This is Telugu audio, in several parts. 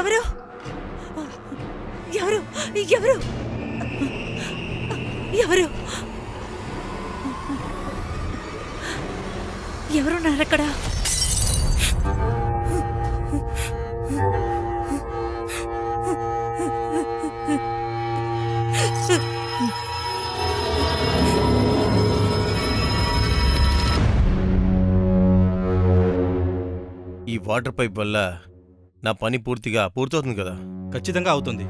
ఎవరు ఎవరు ఎవరు ఎవరు ఎవరున్నారక్కడ? ఈ వాటర్ పైప్ వల్ల నా పని పూర్తవుతుంది కదా? ఖచ్చితంగా అవుతుంది.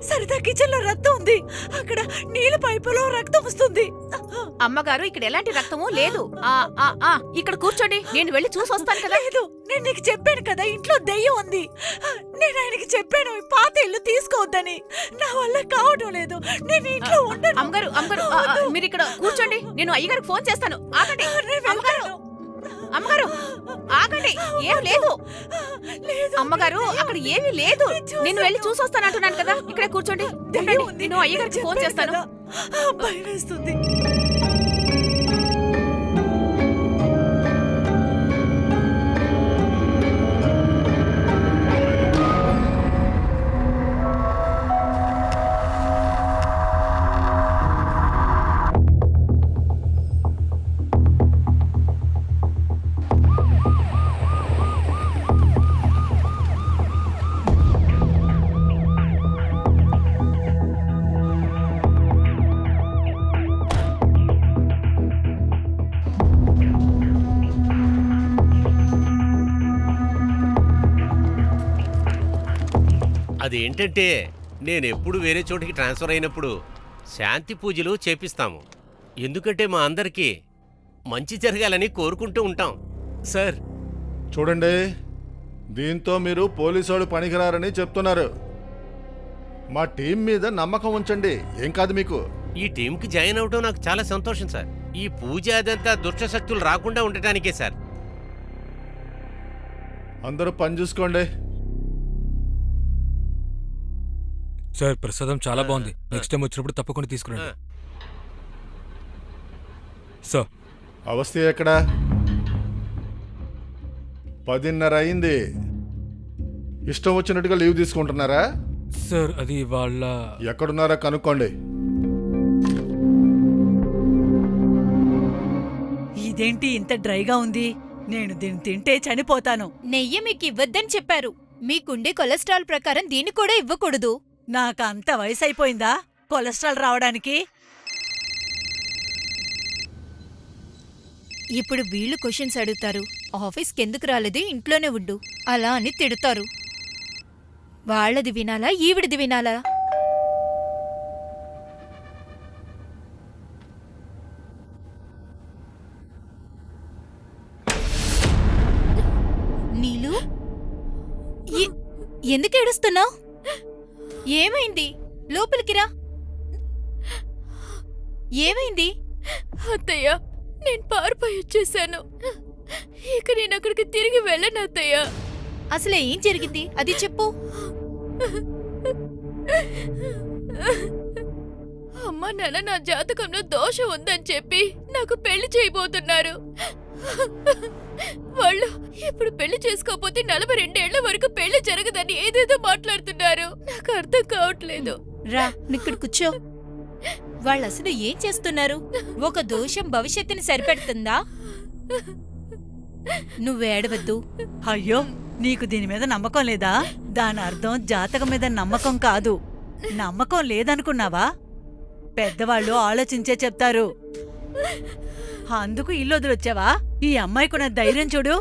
సరిత కిచెన్ లో రక్తం ఉంది. అక్కడ నీళ్ళ పైపులో రక్తం వస్తుంది. అమ్మగారు, ఇక్కడ ఎలాంటి రక్తమూ లేదు. ఇక్కడ కూర్చోండి, నేను వెళ్ళి చూసి వస్తాను కదా. లేదు, నేను నీకు చెప్పాను కదా ఇంట్లో దెయ్యం ఉంది. నేను ఆయనకి చెప్పాను పాత ఇల్లు తీసుకోవద్దని. నా వల్ల కావడం లేదు. నేను ఇంట్లో ఉండను. అమ్మగారు, మీరు ఇక్కడ కూర్చోండి, నేను అయ్యగారికి ఫోన్ చేస్తాను. ఆగండి అమ్మగారు, ఆగండి. ఏం లేదు అమ్మగారు, అక్కడ ఏమీ లేదు. నేను వెళ్ళి చూసి వస్తాను అంటున్నాను కదా. ఇక్కడే కూర్చోండి, నేను అయ్యగారికి ఫోన్ చేస్తాను. భయం వేస్తుంది. అదేంటంటే నేనెప్పుడు వేరే చోటికి ట్రాన్స్ఫర్ అయినప్పుడు శాంతి పూజలు చేపిస్తాము. ఎందుకంటే మా అందరికీ మంచి జరగాలని కోరుకుంటూ ఉంటాం సార్. చూడండి, దీంతో మీరు పోలీసు పనికిరారని చెప్తున్నారు. మా టీం మీద నమ్మకం ఉంచండి, ఏం కాదు మీకు. ఈ టీంకి జాయిన్ అవడం నాకు చాలా సంతోషం సార్. ఈ పూజ అదంతా దుష్టశక్తులు రాకుండా ఉండటానికే సార్. అందరూ పని చూసుకోండి. సార్, ప్రసాదం చాలా బాగుంది. నెక్స్ట్ టైం వచ్చినప్పుడు తప్పకుండా తీసుకురండి. సార్, అవస్థ ఎక్కడ? 10:30 అయింది. ఇష్టం వచ్చినట్టుగా లీవ్ తీసుకుంటున్నారా? సార్, అది వాళ్ళ... ఎక్కడున్నారా కనుక్కోండి. ఇదేంటి ఇంత డ్రైగా ఉంది? నేను దీన్ని తింటే చనిపోతాను. నెయ్యి మీకు ఇవ్వద్దని చెప్పారు. మీకుండే కొలెస్ట్రాల్ ప్రకారం దీన్ని కూడా ఇవ్వకూడదు. నాకంత వయసైపోయిందా కొలెస్ట్రాల్ రావడానికి? ఇప్పుడు వీళ్ళు క్వశ్చన్స్ అడుగుతారు. ఆఫీస్కి ఎందుకు రాలేదు, ఇంట్లోనే ఉండు అలా అని తిడతారు. వాళ్ళది వినాలా, ఈవిడిది వినాలా? నీలు, ఎందుకు ఏడుస్తున్నావు? ఏమైంది? లోపలికి రా. ఏమైంది? అత్తయ్య, నేను పారిపోయి వచ్చేసాను. ఇక నేను అక్కడికి తిరిగి వెళ్ళను అత్తయ్య. అసలు ఏం జరిగింది అది చెప్పు. అమ్మ నాన్న నా జాతకంలో దోషం ఉందని చెప్పి నాకు పెళ్లి చేయబోతున్నారు. వాళ్ళు ఇప్పుడు పెళ్లి చేసుకోకపోతే 42 ఏళ్ల వరకు పెళ్లి జరగదని ఏదేదో మాట్లాడుతున్నారు. నాకు అర్థం కావట్లేదు. రా, ఇక్కడ కూర్చో. వాళ్ళు అసలు ఏం చేస్తున్నారు? ఒక దోషం భవిష్యత్తుని సరిపెడుతుందా? నువ్వేడవద్దు. అయ్యో, నీకు దీని మీద నమ్మకం లేదా? దాని అర్థం జాతకం మీద నమ్మకం కాదు. నమ్మకం లేదనుకున్నావా? పెద్దవాళ్ళు ఆలోచించే చెప్తారు. అందుకు ఇల్లు వదిలొచ్చావా? ఈ అమ్మాయికున్న ధైర్యం చూడు.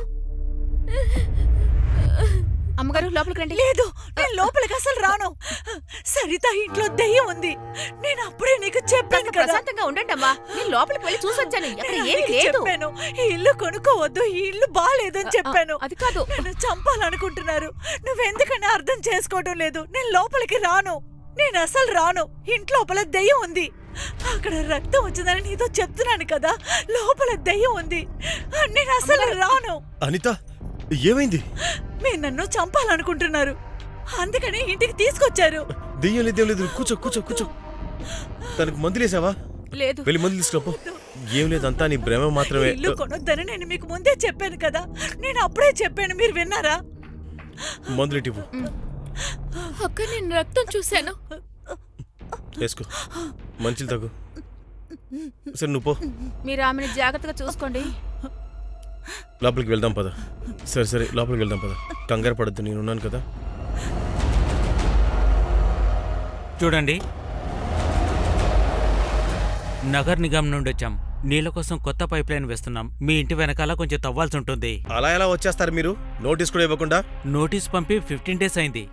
అమ్మగారు, లోపలికి రండి. లేదు, నేను లోపలికి అసలు రాను. సరిత ఇంట్లో దెయ్యం ఉంది. నేను అప్పుడే నీకు చెప్పాను కదా. ప్రశాంతంగా ఉండండి అమ్మా, నేను లోపలికి వెళ్ళి చూసొచ్చాను. అక్కడ ఏమీ లేదు. చెప్పాను, ఈ ఇల్లు కొనుక్కోవద్దు, ఈ ఇల్లు బాలేదని చెప్పాను. అది కాదు, నన్ను చంపాలనుకుంటున్నారు. నువ్వెందుకని అర్థం చేసుకోవడం లేదు. నేను లోపలికి రాను. నేను అసలు రాను. ఇంట్లోపల దెయ్యం ఉంది. అక్కడ రక్తం వచ్చిందని నీతో చెప్తున్నాను కదా, లోపల దెయ్యం ఉంది. నేను అసలు రాను. అనిత ఏమైంది? మీరు నన్ను చంపాలనుకుంటున్నారు, అందుకని ఇంటికి తీసుకొచ్చారు. దెయ్యం లేదు, లేదు. కూర్చో కూర్చో కూర్చో. తనకు మందులేసావా? లేదు. వెళ్ళి మందులు తీసుకురాపో. ఏం లేదు, అంతా నీ భ్రమ మాత్రమే. ఇల్లు కొనొద్దని నేను మీకు ముందే చెప్పాను కదా, నేను అప్పుడే చెప్పాను, మీరు విన్నారా? మందులేటివ్వు. అక్క నేను రక్తం చూశాను. వేసుకో, మంచిలు తగ్గు. సరే నువ్వు పో, మీరు ఆమెను జాగ్రత్తగా చూసుకోండి. లోపలికి వెళ్దాం పద. సరే సరే లోపలికి వెళ్దాం పద. కంగారు పడద్దు, నేనున్నాను కదా. చూడండి, నగర్ నిగమ్ నుండి వచ్చాం. నీళ్ళ కోసం కొత్త పైప్ లైన్ వేస్తున్నాం. మీ ఇంటి వెనకాల కొంచెం తవ్వాల్సి ఉంటుంది. అలా ఎలా వచ్చేస్తారు మీరు, నోటీస్ కూడా ఇవ్వకుండా? నోటీస్ పంపి 15 days అయింది.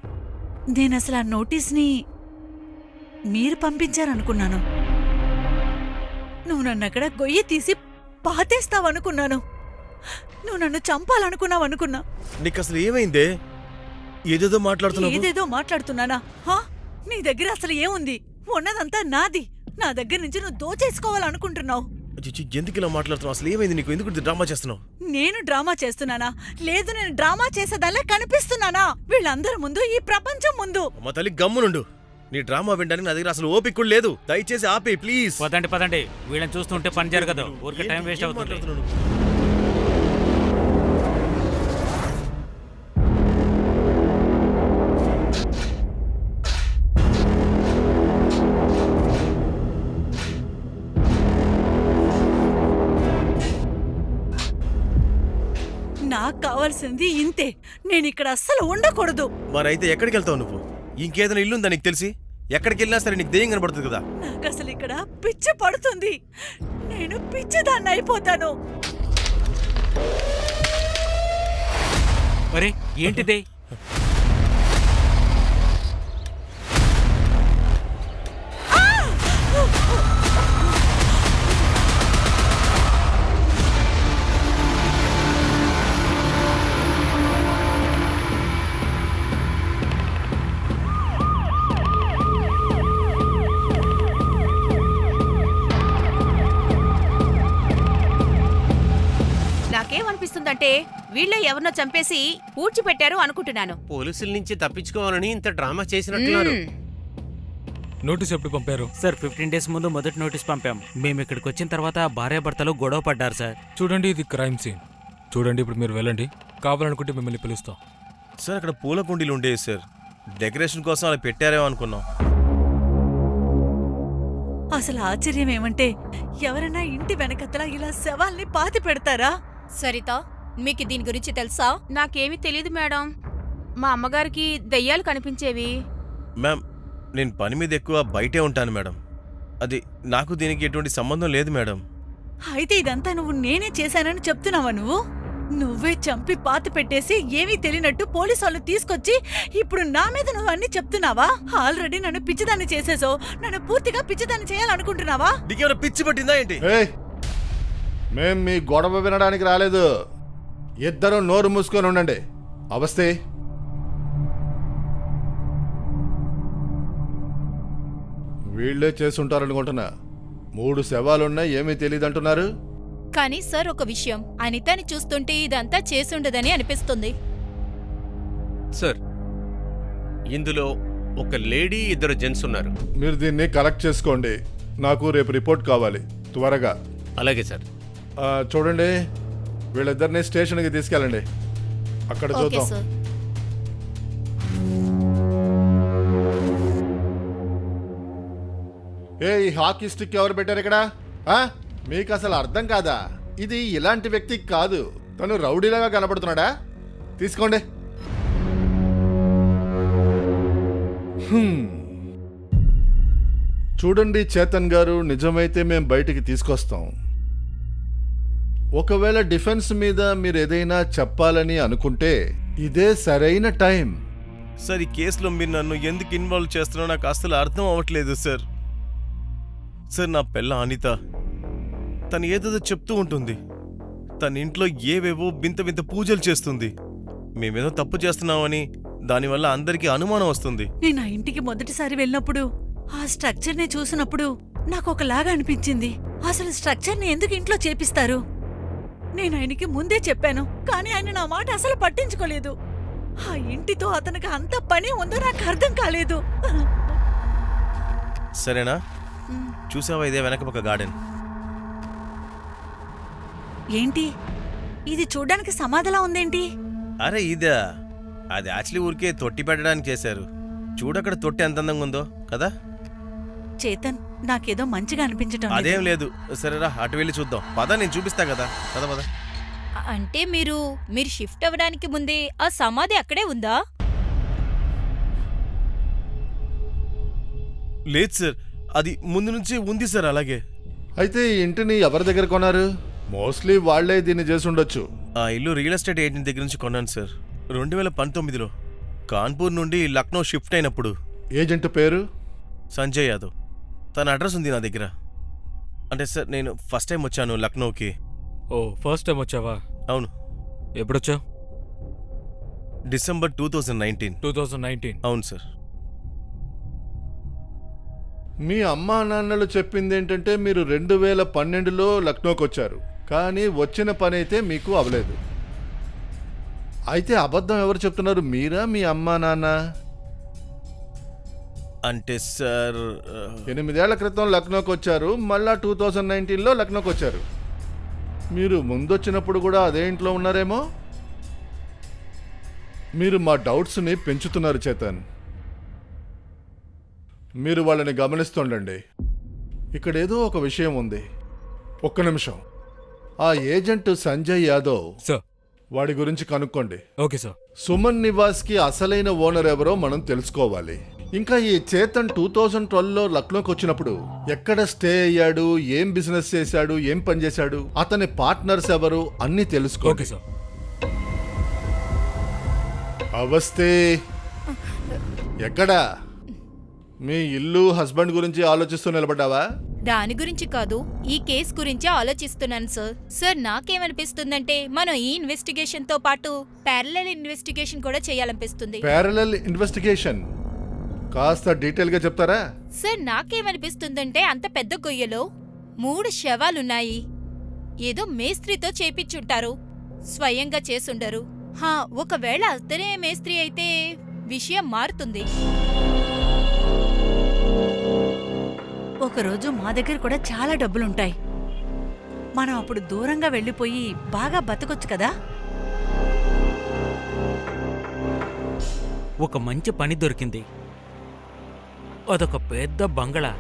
నేను అసలు ఆ నోటీస్ని మీరు పంపించారనుకున్నాను. నువ్వు నన్ను అక్కడ గొయ్యి తీసి పాతేస్తావనుకున్నాను. నువ్వు నన్ను చంపాలనుకున్నావనుకున్నా. నీకు అసలు ఏమైందే? ఏదేదో మాట్లాడుతున్నావు. ఏదేదో మాట్లాడుతున్నానా? హా? నీ దగ్గర అసలు ఏముంది? ఉన్నదంతా నాది. నా దగ్గర నుంచి నువ్వు దోచేసుకోవాలనుకుంటున్నావు. చిచ్చి, ఎందుకు ఇలా మాట్లాడుతున్నావు? అసలు ఏమైంది నీకు? ఎందుకు డ్రామా చేస్తున్నావు? నేను డ్రామా చేస్తున్నానా? లేదు, నేను డ్రామా చేసేదానిలా కనిపిస్తున్నానా వీళ్ళందరి ముందు, ఈ ప్రపంచం ముందు? మా తల్లి గమ్మునుండు. నీ డ్రామా వినడానికి నా దగ్గర అసలు ఓపిక కూడా లేదు. దయచేసి ఆపే ప్లీజ్. పదండి పదండి, వీళ్ళని చూస్తుంటే పని జరగదు. ఊరికే టైం వేస్ట్ అవుతుంది. నాకు కావాల్సింది ఇంతే. నేను ఇక్కడ అస్సలు ఉండకూడదు. మరైతే ఎక్కడికి వెళ్తావు నువ్వు? ఇంకేదైనా ఇల్లుందా నీకు తెలిసి? ఎక్కడికి వెళ్ళినా సరే నీకు దెయ్యం కనబడుతుంది కదా. నాకు అసలు ఇక్కడ పిచ్చి పడుతుంది. నేను పిచ్చిదాన్ని అయిపోతాను. మరి ఏంటిదే? నాకేమనిపిస్తుందంటే వీళ్ళే ఎవరినో చంపేసి పూడ్చిపెట్టారు అనుకుంటున్నాను. పోలీసుల నుంచి తప్పించుకోవాలని ఇంత డ్రామా చేసినట్టున్నారు. నోటీస్ ఎప్పుడు పంపారు? సార్ 15 days ముందు మొదటి నోటీస్ పంపాం. మేము ఇక్కడికి వచ్చిన తర్వాత భార్యాభర్తలు గొడవ పడ్డారు సార్. చూడండి, ఇది క్రైమ్ సీన్. చూడండి, ఇప్పుడు మీరు వెళ్ళండి. కావాలనుకుంటే మిమ్మల్ని పిలుస్తాం. సార్ అక్కడ పూల కుండీలు ఉండేవి సార్. డెకరేషన్ కోసం అలా పెట్టారేమో అనుకున్నాం. అసలు ఆశ్చర్యం ఏమంటే, ఎవరైనా ఇంటి వెనకతల ఇలా శవాల్ని పాతి పెడతారా? సరిత, మీకు దీని గురించి తెలుసా? నాకేమీ తెలీదు మేడం. మా అమ్మగారికి దెయ్యాలు కనిపించేవి. మ్యామ్, నేను పని మీద ఎక్కువ బయటే ఉంటాను మేడం. అది నాకు దీనికి ఎటువంటి సంబంధం లేదు మేడం. అయితే ఇదంతా నువ్వు నేనే చేశానని చెప్తున్నావా? నువ్వే చంపి పాతి పెట్టేసి ఏమీ తెలియనట్టు పోలీసు వాళ్ళు తీసుకొచ్చి ఇప్పుడు నా మీద నువ్వు అన్ని చెప్తున్నావా? ఆల్రెడీ నన్ను పిచ్చిదాన్ని చేసేసో, నన్ను పూర్తిగా పిచ్చిదాన్ని చేయాలనుకుంటున్నావా? నీకేమైనా పిచ్చి పట్టిందా ఏంటి? ఏయ్, మేం మీ గొడవ వినడానికి రాలేదు. ఇద్దరు నోరు మూసుకొని ఉండండి. అవస్థే, వీళ్లే చేసుంటారనుకుంటున్నా. 3 శవాలున్నా ఏమీ తెలియదంటున్నారు. కానీ సార్, ఒక విషయం, అనితని చూస్తుంటే ఇదంతా చేసుండదని అనిపిస్తుంది. సార్, ఇందులో ఒక లేడీ, 2 జెంట్స్ ఉన్నారు. మీరు దీన్ని కలెక్ట్ చేసుకోండి. నాకు రేపు రిపోర్ట్ కావాలి త్వరగా. అలాగే సార్. చూడండి, వీళ్ళిద్దరిని స్టేషన్కి తీసుకెళ్ళండి. అక్కడ ఓకే చూద్దాం. సార్. ఈ హాకీ స్టిక్ ఎవరు పెట్టారు ఇక్కడ? మీకు అసలు అర్థం కాదా? ఇది ఇలాంటి వ్యక్తి కాదు. తను రౌడీలాగా కనపడుతున్నాడా? తీసుకోండి. చూడండి చేతన్ గారు, నిజమైతే మేం బయటికి తీసుకొస్తాం. ఒకవేళ డిఫెన్స్ మీద మీరు ఏదైనా చెప్పాలని అనుకుంటే ఇదే సరైన టైం. సార్, ఈ కేసులో మీరు నన్ను ఎందుకు ఇన్వాల్వ్ చేస్తున్నారో నాకు అసలు అర్థం అవ్వట్లేదు సార్. సార్, నా పిల్ల అనిత, తను ఏదేదో చెప్తూ ఉంటుంది. తన ఇంట్లో ఏవేవో వింత వింత పూజలు చేస్తుంది. మేమేదో తప్పు చేస్తున్నామని దానివల్ల అందరికీ అనుమానం వస్తుంది. నేను ఆ ఇంటికి మొదటిసారి వెళ్ళినప్పుడు ఆ స్ట్రక్చర్ని చూసినప్పుడు నాకు ఒకలాగా అనిపించింది. అసలు స్ట్రక్చర్ని ఎందుకు ఇంట్లో చేపిస్తారు? నేను ఆయనకి ముందే చెప్పాను, కానీ ఆయన నా మాట అసలు పట్టించుకోలేదు. ఆ ఇంటితో అతనికి అంత పని ఉందో నాకు అర్థం కాలేదు. సరేనా? చూసావా, ఇదే వెనక ఒక గార్డెన్. ఏంటి ఇది? చూడ్డానికి సమాధిలా ఉందేంటి? అరే ఇదా, అది యాక్చువల్లీ ఊరికే తొట్టి పెట్టడానికి చేశారు. చూడక్కడ తొట్టి ఎంత అందంగా ఉందో కదా. చేతన్, నాకేదో మంచిగా అనిపించటం లేదు. అదేం లేదు. సరేరా, అటు వెళ్ళి చూద్దాం. పద, నేను చూపిస్తా కదా. పద పద. అంటే మీరు షిఫ్ట్ అవ్వడానికి ముందే ఆ సమాధి అక్కడే ఉందా? లేదు సార్, అది ముందు నుంచి ఉంది సార్. అలాగే అయితే ఈ ఇంటిని ఎవరి దగ్గర కొన్నారు? మోస్ట్లీ వాళ్లే దీన్ని చేసి ఉండొచ్చు. ఆ ఇల్లు రియల్ ఎస్టేట్ ఏజెంట్ దగ్గర నుంచి కొన్నాను సార్, 2019లో. కాన్పూర్ నుండి లక్నో షిఫ్ట్ అయినప్పుడు. ఏజెంట్ పేరు? సంజయ్ యాదవ్. తన అడ్రస్ ఉంది నా దగ్గర. అంటే సార్, నేను ఫస్ట్ టైం వచ్చాను లక్నోకి. ఓ, ఫస్ట్ టైం వచ్చావా? అవును. ఎప్పుడొచ్చావు? డిసెంబర్ 2019. 2019. అవును సార్. మీ అమ్మా నాన్నలు చెప్పింది ఏంటంటే మీరు 2012లో లక్నోకి వచ్చారు, కానీ వచ్చిన పని అయితే మీకు అవలేదు. అయితే అబద్ధం ఎవరు చెప్తున్నారు, మీరా మీ అమ్మా నాన్న? అంటే సార్ 8 ఏళ్ల క్రితం లక్నోకి వచ్చారు, మళ్ళా 2019లో లక్నోకి వచ్చారు. మీరు ముందొచ్చినప్పుడు కూడా అదే ఇంట్లో ఉన్నారేమో. మీరు మా డౌట్స్ని పెంచుతున్నారు చేతన్. మీరు వాళ్ళని గమనిస్తుండండి. ఇక్కడేదో ఒక విషయం ఉంది. ఒక్క నిమిషం. ఆ ఏజెంట్ సంజయ్ యాదవ్, సార్. వాడి గురించి కనుక్కోండి. Okay sir. సుమన్ నివాస్కి అసలైన ఓనర్ ఎవరో మనం తెలుసుకోవాలి. ఇంకా ఈ చేతన్ 2012లో లక్నోకి వచ్చినప్పుడు ఎక్కడ స్టే అయ్యాడు, ఏం బిజినెస్ చేశాడు, ఏం పని చేశాడు, అతని పార్ట్నర్స్ ఎవరు అన్నీ తెలుసుకోండి. Okay sir. అవస్తే ఎక్కడా? మీ ఇల్లు, హస్బెండ్ గురించి ఆలోచిస్తూ నిలబడ్డావా? దాని గురించి కాదు, ఈ కేస్ గురించి ఆలోచిస్తున్నాను సార్. సార్, నాకేమనిపిస్తుందంటే మనం ఈ ఇన్వెస్టిగేషన్ తో పాటు ప్యారలల్ ఇన్వెస్టిగేషన్ కూడా చేయాలనిపిస్తుంది. ప్యారలల్ ఇన్వెస్టిగేషన్ కాస్త డీటెయిల్ గా చెప్తారా? సార్, నాకేమనిపిస్తుందంటే అంత పెద్ద గొయ్యలో 3 శవాలున్నాయి. ఏదో మేస్త్రితో చేపిచ్చుంటారు, స్వయంగా చేసుండరు. ఒకవేళ అతనే మేస్త్రి అయితే విషయం మారుతుంది. ఒకరోజు మా దగ్గర కూడా చాలా డబ్బులుంటాయి. మనం అప్పుడు దూరంగా వెళ్ళిపోయి బాగా బతకొచ్చు కదా. ఒక మంచి పని దొరికింది. అదొక పెద్ద బంగళా.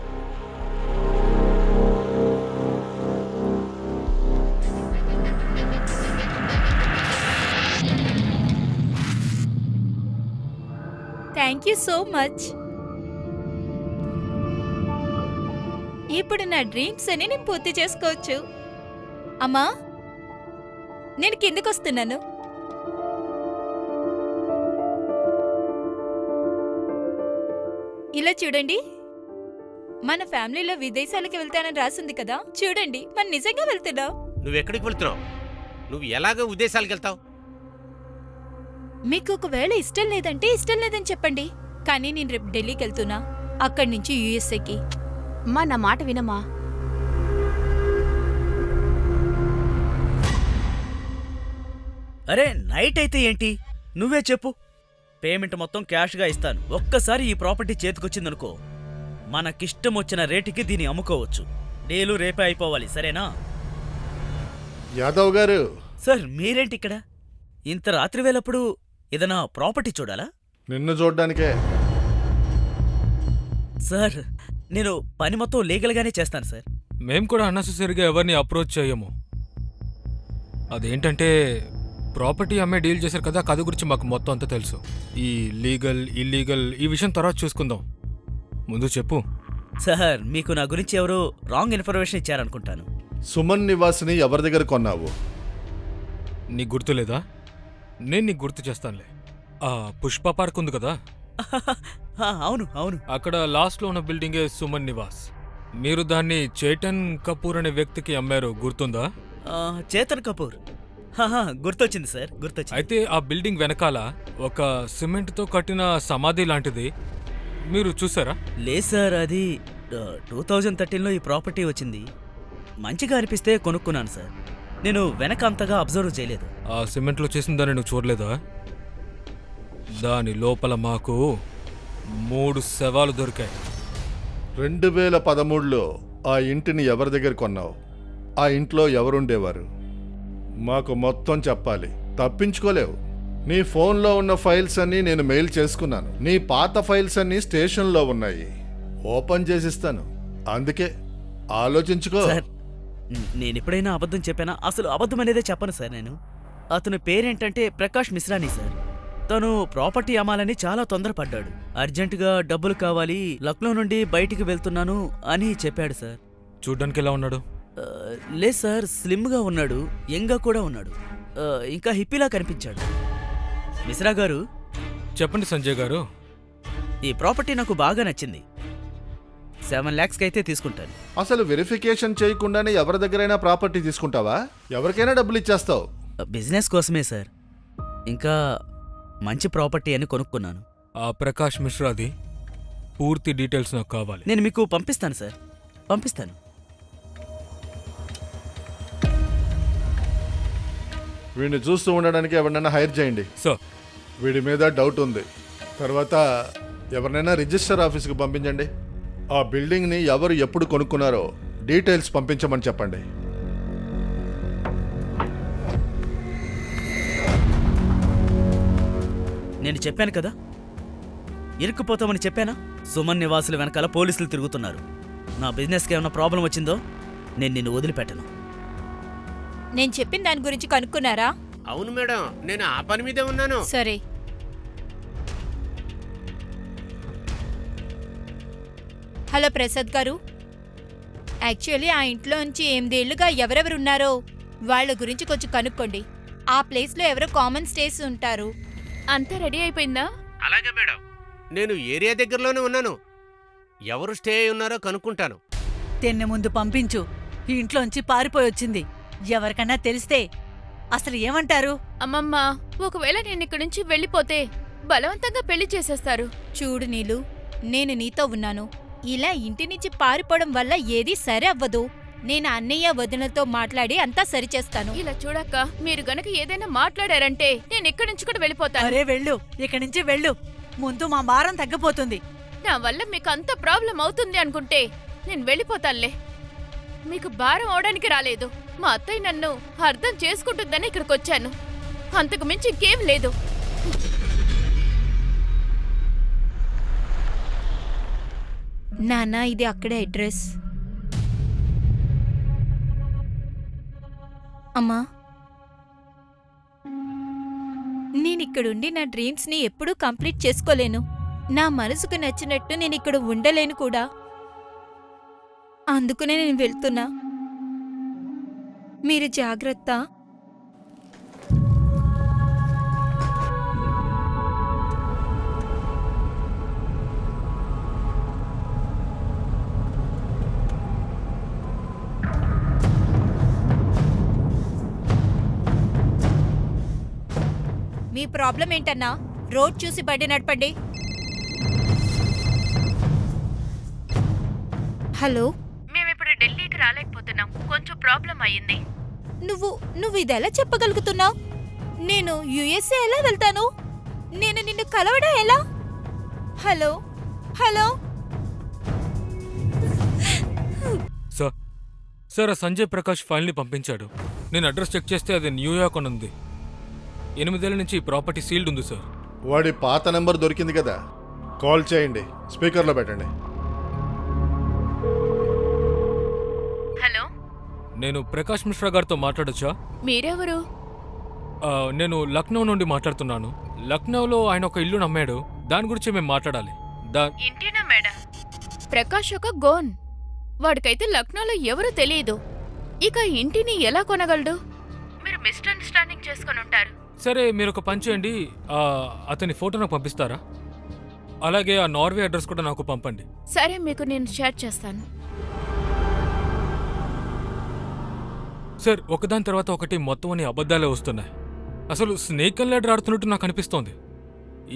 Thank you so much. ఇప్పుడు నా డ్రీమ్స్ అని నేను పూర్తి చేసుకోవచ్చు. అమ్మా, నేను కిందకొస్తున్నాను. ఇలా చూడండి, మన ఫ్యామిలీలో విదేశాలకు వెళ్తానని రాసింది కదా. చూడండి, మనం నిజంగా వెళ్తున్నాం. నువ్వెక్కడికి వెళ్తున్నావు? నువ్వు ఎలాగ ఉద్దేశాలకు వెళ్తావు? మీకు ఒకవేళ ఇష్టం లేదంటే ఇష్టం లేదని చెప్పండి, కానీ నేను రేపు ఢిల్లీకి వెళ్తున్నా, అక్కడి నుంచి యుఎస్ఏకి. అమ్మా, నా మాట వినమ్మా. అరే, నైట్ అయితే ఏంటి? నువ్వే చెప్పు. పేమెంట్ మొత్తం క్యాష్గా ఇస్తాను. ఒక్కసారి ఈ ప్రాపర్టీ చేతికొచ్చిందనుకో, మనకిష్టం వచ్చిన రేటుకి దీన్ని అమ్ముకోవచ్చు. డీలు రేపే అయిపోవాలి, సరేనా? యాదవ్ గారు. సార్, మీరేంటి ఇక్కడ? ఇంత రాత్రి వేళప్పుడు ఏదైనా ప్రాపర్టీ చూడాలా? నిన్ను చూడ్డానికే. సార్, నేను పని మొత్తం లీగల్గానే చేస్తాను సార్. మేము కూడా అన్నెసెసరీగా ఎవరిని అప్రోచ్ చేయము. అదేంటంటే ప్రాపర్టీ అమ్మే డీల్ చేశారు కదా, కథ గురించి మాకు మొత్తం అంతా తెలుసు. ఈ లీగల్, ఇల్లీగల్ ఈ విషయం తర్వాత చూసుకుందాం. ముందు చెప్పు. సార్, మీకు నా గురించి ఎవరో రాంగ్ ఇన్ఫర్మేషన్ ఇచ్చారనుకుంటాను. సుమన్ నివాస్ని ఎవరి దగ్గర కొన్నావు? నీకు గుర్తులేదా? నేను నీకు గుర్తు చేస్తానులే. ఆ పుష్ప పార్క్ ఉంది కదా, అవును అవును. అక్కడ లాస్ట్లో ఉన్న బిల్డింగే సుమన్ నివాస్. మీరు దాన్ని చేతన్ కపూర్ అనే వ్యక్తికి అమ్మారు, గుర్తుందా? చేతన్ కపూర్ హాహా, గుర్తొచ్చింది సార్, గుర్తొచ్చింది. అయితే ఆ బిల్డింగ్ వెనకాల ఒక సిమెంట్తో కట్టిన సమాధి లాంటిది మీరు చూసారా? లేదు సార్, అది 2013లో ఈ ప్రాపర్టీ వచ్చింది. మంచిగా అనిపిస్తే కొనుక్కున్నాను సార్. నేను వెనక అంతగా అబ్జర్వ్ చేయలేదు. ఆ సిమెంట్లో చేసిన దాన్ని నువ్వు చూడలేదా? దాని లోపల మాకు 3 శవాలు దొరికాయి. 2013లో ఆ ఇంటిని ఎవరి దగ్గర కొన్నావు? ఆ ఇంట్లో ఎవరుండేవారు? మాకు మొత్తం చెప్పాలి, తప్పించుకోలేవు. నీ ఫోన్లో ఉన్న ఫైల్స్ అన్నీ నేను మెయిల్ చేసుకున్నాను. నీ పాత ఫైల్స్ అన్నీ స్టేషన్లో ఉన్నాయి, ఓపెన్ చేసిస్తాను. అందుకే ఆలోచించుకో. సార్, నేను ఎప్పుడైనా అబద్ధం చెప్పానా? అసలు అబద్ధం అనేదే చెప్పను సార్ నేను. అతని పేరేంటంటే ప్రకాష్ మిశ్రాని సార్. తను ప్రాపర్టీ అమ్మాలని చాలా తొందరపడ్డాడు. అర్జెంటుగా డబ్బులు కావాలి, లక్నో నుండి బయటికి వెళ్తున్నాను అని చెప్పాడు సార్. చూడ్డానికి ఎలా ఉన్నాడు? లేదు సార్, స్లిమ్గా ఉన్నాడు, యంగ్గా కూడా ఉన్నాడు, ఇంకా హిప్పీలా కనిపించాడు. మిశ్రా గారు, చెప్పండి సంజయ్ గారు. ఈ ప్రాపర్టీ నాకు బాగా నచ్చింది. 7 lakhsకి అయితే తీసుకుంటాను. అసలు వెరిఫికేషన్ చేయకుండానే ఎవరి దగ్గరైనా ప్రాపర్టీ తీసుకుంటావా? ఎవరికైనా డబ్బులు ఇచ్చేస్తావు. బిజినెస్ కోసమే సార్. ఇంకా మంచి ప్రాపర్టీ అని కొనుక్కున్నాను. ఆ ప్రకాష్ మిశ్రాది పూర్తి డీటెయిల్స్ నాకు కావాలి. నేను మీకు పంపిస్తాను సార్, పంపిస్తాను. వీడిని చూస్తూ ఉండడానికి ఎవరినైనా హైర్ చేయండి. సార్, వీడి మీద డౌట్ ఉంది. తర్వాత ఎవరినైనా రిజిస్టర్ ఆఫీస్కి పంపించండి. ఆ బిల్డింగ్ని ఎవరు ఎప్పుడు కొనుక్కున్నారో డీటెయిల్స్ పంపించమని చెప్పండి. నేను చెప్పాను కదా, ఇరుక్కుపోతామని చెప్పానా? సుమన్ నివాసుల వెనకాల పోలీసులు తిరుగుతున్నారు. నా బిజినెస్కి ఏమైనా ప్రాబ్లం వచ్చిందో నేను నిన్ను వదిలిపెట్టను. నేను చెప్పిన దాని గురించి కనుక్కున్నారా? అవును మేడం, నేను ఆ పని మీదే ఉన్నాను. సరే. హలో ప్రసాద్ గారు, యాక్చువల్లీ ఆ ఇంట్లోంచి 8 ఏళ్లుగా ఎవరెవరున్నారో వాళ్ళ గురించి కొంచెం కనుక్కోండి. ఆ ప్లేస్లో ఎవరో కామన్ స్టేస్ ఉంటారు. అంతా రెడీ అయిపోయిందా? అలాగే మేడం, నేను ఏరియా దగ్గరలోనే ఉన్నాను. ఎవరు స్టే అయి ఉన్నారో కనుక్కుంటాను. తెన్నె ముందు పంపించు. ఈ ఇంట్లోంచి పారిపోయి వచ్చింది. ఎవరికన్నా తెలిస్తే అసలు ఏమంటారు? అమ్మమ్మ, ఒకవేళ నేను ఇక్కడి నుంచి వెళ్ళిపోతే బలవంతంగా పెళ్లి చేసేస్తారు. చూడు నీలు, నేను నీతో ఉన్నాను. ఇలా ఇంటి నుంచి పారిపోవడం వల్ల ఏదీ సరి అవ్వదు. నేను అన్నయ్య వదినతో మాట్లాడి అంతా సరిచేస్తాను. ఇలా చూడక్క, మీరు గనక ఏదైనా మాట్లాడారంటే నేను ఇక్కడి నుంచి కూడా వెళ్ళిపోతాను. అరే వెళ్ళు, ఇక్కడి నుంచి వెళ్ళు. ముందు మా భారం తగ్గిపోతుంది. నా వల్ల మీకు అంత ప్రాబ్లం అవుతుంది అనుకుంటే నేను వెళ్ళిపోతానులే. మీకు భారం అవడానికి రాలేదు. మా అత్తయ్య నన్ను అర్థం చేసుకుంటుందని ఇక్కడికి వచ్చాను. అంతకు మించి ఇంకేం లేదు. నాన్న, ఇది అక్కడే అడ్రస్. అమ్మా, నేనిక్కడుండి నా డ్రీమ్స్ని ఎప్పుడూ కంప్లీట్ చేసుకోలేను. నా మనసుకు నచ్చినట్టు నేను ఇక్కడ ఉండలేను కూడా. అందుకనే నేను వెళ్తున్నా. మీరు జాగ్రత్త. మీ ప్రాబ్లం ఏంటన్నా? రోడ్ చూసి బండి నడపండి. హలో, మేమిప్పుడు ఢిల్లీకి రాలేకపోతున్నాం. కొంచెం ప్రాబ్లం అయ్యింది. నువ్వు ఇదెలా చెప్పగలుగుతున్నావు? నేను యుఎస్ఏ ఎలా వెళ్తాను? నేను నిన్ను కలవడం ఎలా? Hello hello. సార్, ఆ సంజయ్ ప్రకాష్ ఫైల్ని పంపించాడు. నేను అడ్రస్ చెక్ చేస్తే అది న్యూయార్క్ అని ఉంది. 8 ఏళ్ల నుంచి ఈ ప్రాపర్టీ సీల్డ్ ఉంది సార్. వాడి పాత నెంబర్ దొరికింది కదా, కాల్ చేయండి. స్పీకర్లో పెట్టండి. హలో, నేను ప్రకాష్ మిశ్రా గారితో మాట్లాడొచ్చా? మీరెవరు? నేను లక్నో నుండి మాట్లాడుతున్నాను. లక్నోలో ఆయన ఒక ఇల్లు నమ్మాడు. దాని గురించి మేము మాట్లాడాలి. ఇంటినా మేడం? ప్రకాష్ ఒక గోన్. వాడికైతే లక్నోలో ఎవరూ తెలియదు. ఇక ఇంటిని ఎలా కొనగలడు? మీరు మిస్అండర్స్టాండింగ్ చేసుకుని ఉంటారు. సరే, మీరు ఒక పని చేయండి. అతని ఫోటో నాకు పంపిస్తారా? అలాగే ఆ నార్వే అడ్రస్ కూడా నాకు పంపండి. సరే, మీకు నేను షేర్ చేస్తాను. సార్ ఒకదాని తర్వాత ఒకటి మొత్తం అన్ని అబద్ధాలే వస్తున్నాయి. అసలు స్నేక్ అండ్ ల్యాడర్ ఆడుతున్నట్టు నాకు అనిపిస్తోంది.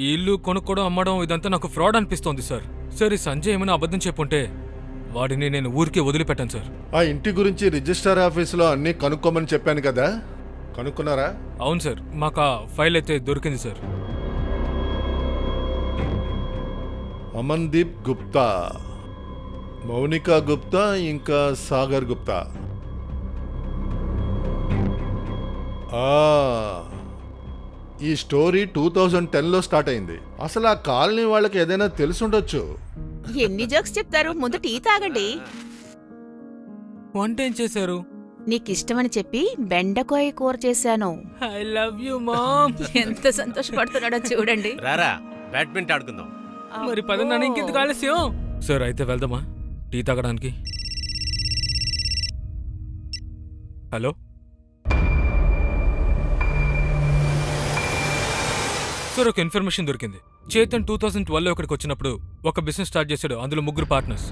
ఈ ఇల్లు కొనుక్కోవడం అమ్మడం ఇదంతా నాకు ఫ్రాడ్ అనిపిస్తోంది సార్. సార్ ఈ సంజయ్ ఏమైనా అబద్ధం చెప్పుంటే వాడిని నేను ఊరికే వదిలిపెట్టాను సార్. ఆ ఇంటి గురించి రిజిస్టర్ ఆఫీసులో అన్నీ కనుక్కోమని చెప్పాను కదా, కనుక్కున్నారా? అవును సార్, మాకు ఆ ఫైల్ అయితే దొరికింది సార్. అమన్దీప్ గుప్తా, మౌనికా గుప్తా, ఇంకా సాగర్ గుప్తా. ఈ స్టోరీ 2010లో స్టార్ట్ అయింది. అసలు ఆ కాలనీ వాళ్ళకి ఏదైనా తెలుసుండొచ్చు. ఎన్ని జోక్స్ చెప్తారు, ముందు టీ తాగండి. వంట ఏం చేశారు? నీకిష్టమని చెప్పి బెండకాయ కూర చేశాను. I love you mom. ఎంత సంతోషపడుతున్నాడో చూడండి. రారా బ్యాడ్మింటన్ ఆడుకుందాం. మరి పదండి, ఇంకెందుకు ఆలస్యం? సార్ అయితే వెళ్దామా టీ తాగడానికి? హలో సార్, ఒక ఇన్ఫర్మేషన్ దొరికింది. చేతన్ 2012లో ఇక్కడికి వచ్చినప్పుడు ఒక బిజినెస్ స్టార్ట్ చేశాడు. అందులో 3 పార్ట్నర్స్,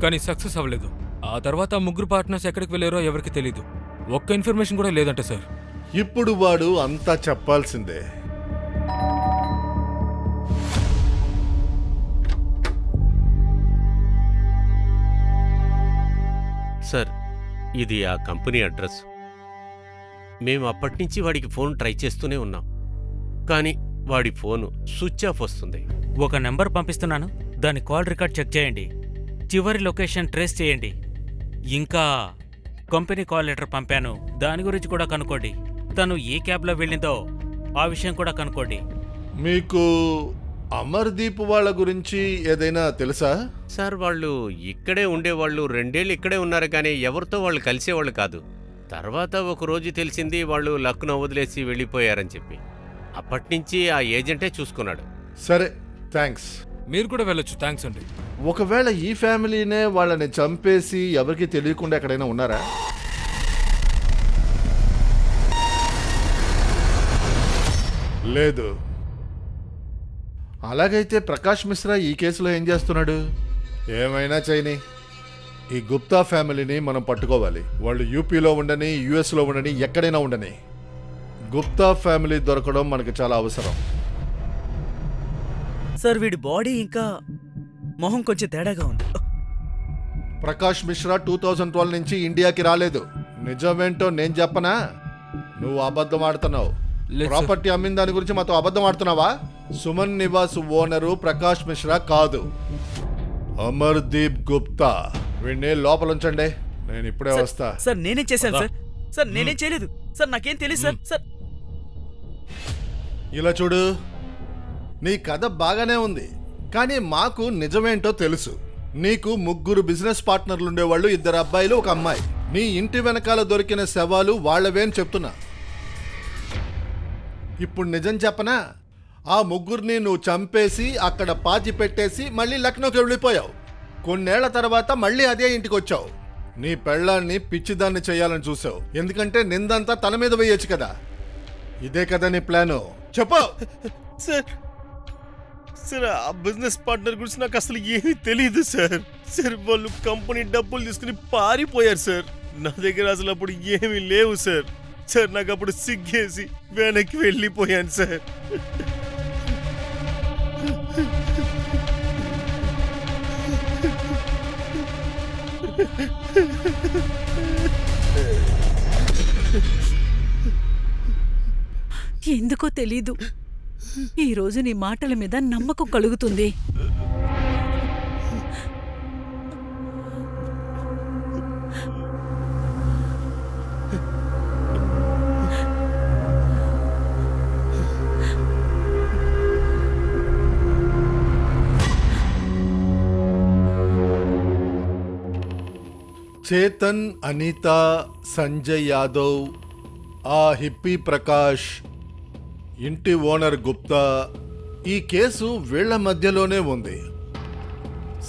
కానీ సక్సెస్ అవ్వలేదు. ఆ తర్వాత ఆ 3 పార్ట్నర్స్ ఎక్కడికి వెళ్ళారో ఎవరికి తెలీదు. ఒక్క ఇన్ఫర్మేషన్ కూడా లేదంట సార్. ఇప్పుడు వాడు అంతా చెప్పాల్సిందే. సార్, ఇది ఆ కంపెనీ అడ్రస్. మేము అప్పటినుంచి వాడికి ఫోన్ ట్రై చేస్తూనే ఉన్నాం, కానీ వాడి ఫోను స్విచ్ ఆఫ్ వస్తుంది. ఒక నెంబర్ పంపిస్తున్నాను, దాని కాల్ రికార్డ్ చెక్ చేయండి. చివరి లొకేషన్ ట్రేస్ చేయండి. ఇంకా కంపెనీ కాల్ లెటర్ పంపాను, దాని గురించి కూడా కనుక్కోండి. తను ఏ క్యాబ్లో వెళ్ళిందో ఆ విషయం కూడా కనుక్కోండి. మీకు అమర్దీప్ వాళ్ళ గురించి ఏదైనా తెలుసా? సార్, వాళ్ళు ఇక్కడే ఉండేవాళ్ళు. 2 ఏళ్ళు ఇక్కడే ఉన్నారు, కానీ ఎవరితో వాళ్ళు కలిసేవాళ్ళు కాదు. తర్వాత ఒకరోజు తెలిసింది వాళ్ళు లక్నో వదిలేసి వెళ్ళిపోయారని చెప్పి. అప్పటినుంచి ఆ ఏజెంటే చూసుకున్నాడు. సరే, థ్యాంక్స్. మీరు కూడా వెళ్ళొచ్చు. థ్యాంక్స్ అండి. ఒకవేళ ఈ ఫ్యామిలీనే వాళ్ళని చంపేసి ఎవరికి తెలియకుండా ఎక్కడైనా ఉన్నారా? లేదు. అలాగైతే ప్రకాష్ మిశ్రా ఈ కేసులో ఏం చేస్తున్నాడు? ఏమైనా చేయని, ఈ గుప్తా ఫ్యామిలీని మనం పట్టుకోవాలి. వాళ్ళు యూపీలో ఉండని, యుఎస్లో ఉండని, ఎక్కడైనా ఉండని, గుప్తా ఫ్యామిలీ దొరకడం మనకి చాలా అవసరం. సార్ వీడి బాడీ ఇంకా మొహం కొంచెం తేడాగా ఉంది. ప్రకాష్ మిశ్రా 2012 నుంచి ఇండియాకి రాలేదు. నిజమేంటో నేను చెప్పనా? నువ్వు అబద్ధం ఆడుతున్నావు. లేదు సార్. ప్రాపర్టీ అమ్మిన దాని గురించి మాతో అబద్ధం ఆడుతున్నావా? సుమన్ నివాస్ ఓనరు ప్రకాష్ మిశ్రా కాదు, అమర్దీప్ గుప్తా. వీడిని లోపల ఉంచండి, నేను ఇప్పుడే వస్తా. సార్ నేనేం చేశాను సార్? సార్ నేనేం చేయలేదు సార్, నాకేం తెలియదు సార్. సార్ ఇలా చూడు, నీ కథ బాగానే ఉంది, కానీ మాకు నిజమేంటో తెలుసు. నీకు 3 బిజినెస్ పార్ట్నర్లు ఉండేవాళ్ళు, 2 అబ్బాయిలు, 1 అమ్మాయి. నీ ఇంటి వెనకాల దొరికిన శవాలు వాళ్ళవే అని చెప్తున్నా. ఇప్పుడు నిజం చెప్పనా? ఆ 3 నువ్వు చంపేసి అక్కడ పాతి పెట్టేసి మళ్ళీ లక్నోకి వెళ్ళిపోయావు. కొన్నేళ్ల తర్వాత మళ్ళీ అదే ఇంటికి వచ్చావు. నీ పెళ్ళాన్ని పిచ్చిదాన్ని చేయాలని చూసావు, ఎందుకంటే నిందంతా తన మీద వేయొచ్చు కదా. ఇదే కదా నీ ప్లాను? చెప్పు. సార్ సార్ ఆ బిజినెస్ పార్ట్నర్ గురించి నాకు అసలు ఏమీ తెలియదు సార్. సార్ వాళ్ళు కంపెనీ డబ్బులు తీసుకుని పారిపోయారు సార్. నా దగ్గర అసలు అప్పుడు ఏమీ లేవు సార్. సార్ నాకు అప్పుడు సిగ్గేసి వెనక్కి వెళ్ళిపోయాను సార్. ఎందుకో తెలీదు, ఈరోజు నీ మాటల మీద నమ్మకం కలుగుతుంది. చేతన్, అనిత, సంజయ్ యాదవ్, ఆ హిప్పీ ప్రకాష్, ఇంటి ఓనర్ గుప్తా, ఈ కేసు వీళ్ల మధ్యలోనే ఉంది.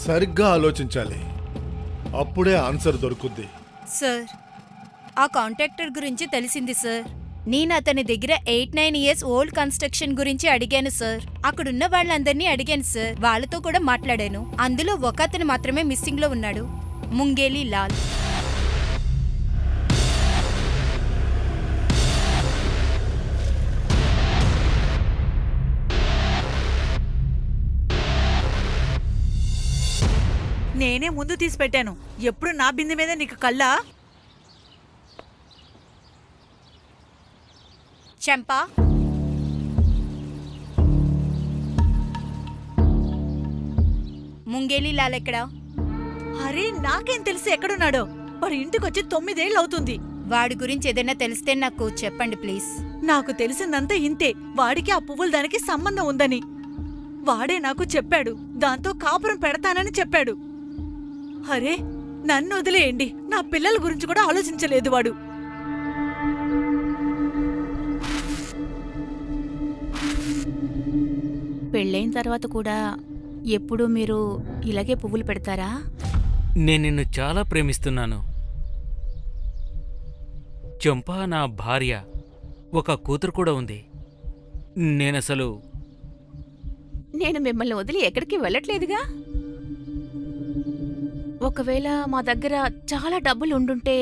సరిగ్గా ఆలోచించాలి, అప్పుడే ఆన్సర్ దొరుకుద్ది. సార్, ఆ కాంట్రాక్టర్ గురించి తెలిసింది సార్. నేను అతని దగ్గర 8-9 ఇయర్స్ ఓల్డ్ కన్స్ట్రక్షన్ గురించి అడిగాను సార్. అక్కడున్న వాళ్ళందరినీ అడిగాను సార్, వాళ్ళతో కూడా మాట్లాడాను. అందులో ఒక అతను మాత్రమే మిస్సింగ్ లో ఉన్నాడు, ముంగేలి లాల్. నేనే ముందు తీసి పెట్టాను. ఎప్పుడు నా బిందె మీద నీకు కళ్ళా? చంపా, ముంగేలి లాలెక్కడా? అరే నాకేం తెలిసి ఎక్కడున్నాడో. వాడు ఇంటికొచ్చి 9 ఏళ్ళు అవుతుంది. వాడి గురించి ఏదైనా తెలిస్తే నాకు చెప్పండి ప్లీజ్. నాకు తెలిసిందంతా ఇంతే. వాడికి ఆ పువ్వుల దానికి సంబంధం ఉందని వాడే నాకు చెప్పాడు. దాంతో కాపురం పెడతానని చెప్పాడు. అరే నన్ను వదిలేయండి. నా పిల్లల గురించి కూడా ఆలోచించలేదు వాడు. పెళ్ళైన తర్వాత కూడా ఎప్పుడూ మీరు ఇలాగే పువ్వులు పెడతారా? నేను నిన్ను చాలా ప్రేమిస్తున్నాను. చంపా నా భార్య, ఒక కూతురు కూడా ఉంది. నేనసలు నేను మిమ్మల్ని వదిలి ఎక్కడికి వెళ్ళట్లేదుగా. ఒకవేళ మా దగ్గర చాలా డబ్బులు ఉండుంటే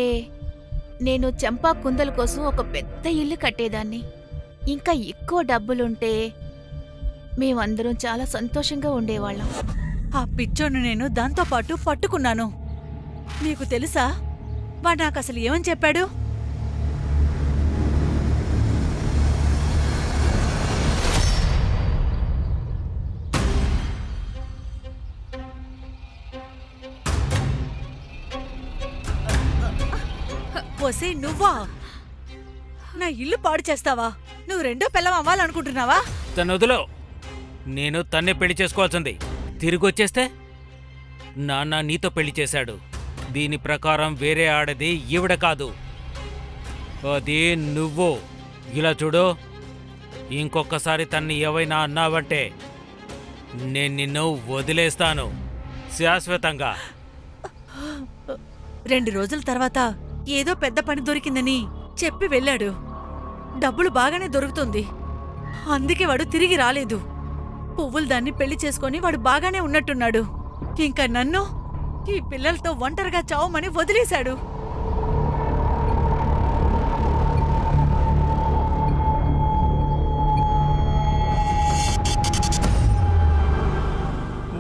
నేను చంపా కుందల కోసం ఒక పెద్ద ఇల్లు కట్టేదాన్ని. ఇంకా ఎక్కువ డబ్బులుంటే మేమందరం చాలా సంతోషంగా ఉండేవాళ్ళం. ఆ పిచ్చోను నేను దాంతో పాటు పట్టుకున్నాను. నీకు తెలుసా వాడు నాకు అసలు ఏమని చెప్పాడు? ఒసే నువ్వా? నా ఇల్లు పాడు చేస్తావా? నువ్వు రెండో పిల్లం అవ్వాలనుకుంటున్నావా? తను వదిలో. నేను తన్నే పెళ్లి చేసుకోవాల్సింది. తిరిగొచ్చేస్తే నాన్న నీతో పెళ్లి చేశాడు. దీని ప్రకారం వేరే ఆడది ఈవిడ కాదు, అది నువ్వు. ఇలా చూడు, ఇంకొకసారి తన్ని ఏవైనా అన్నావంటే నేను నిన్ను వదిలేస్తాను శాశ్వతంగా. 2 రోజుల తర్వాత ఏదో పెద్ద పని దొరికిందని చెప్పి వెళ్ళాడు. డబ్బులు బాగానే దొరుకుతుంది. అందుకే వాడు తిరిగి రాలేదు. పువ్వులు దాన్ని పెళ్లి చేసుకొని వాడు బాగానే ఉన్నట్టున్నాడు. ఇంకా నన్ను ఈ పిల్లలతో ఒంటరిగా చావమని వదిలేశాడు.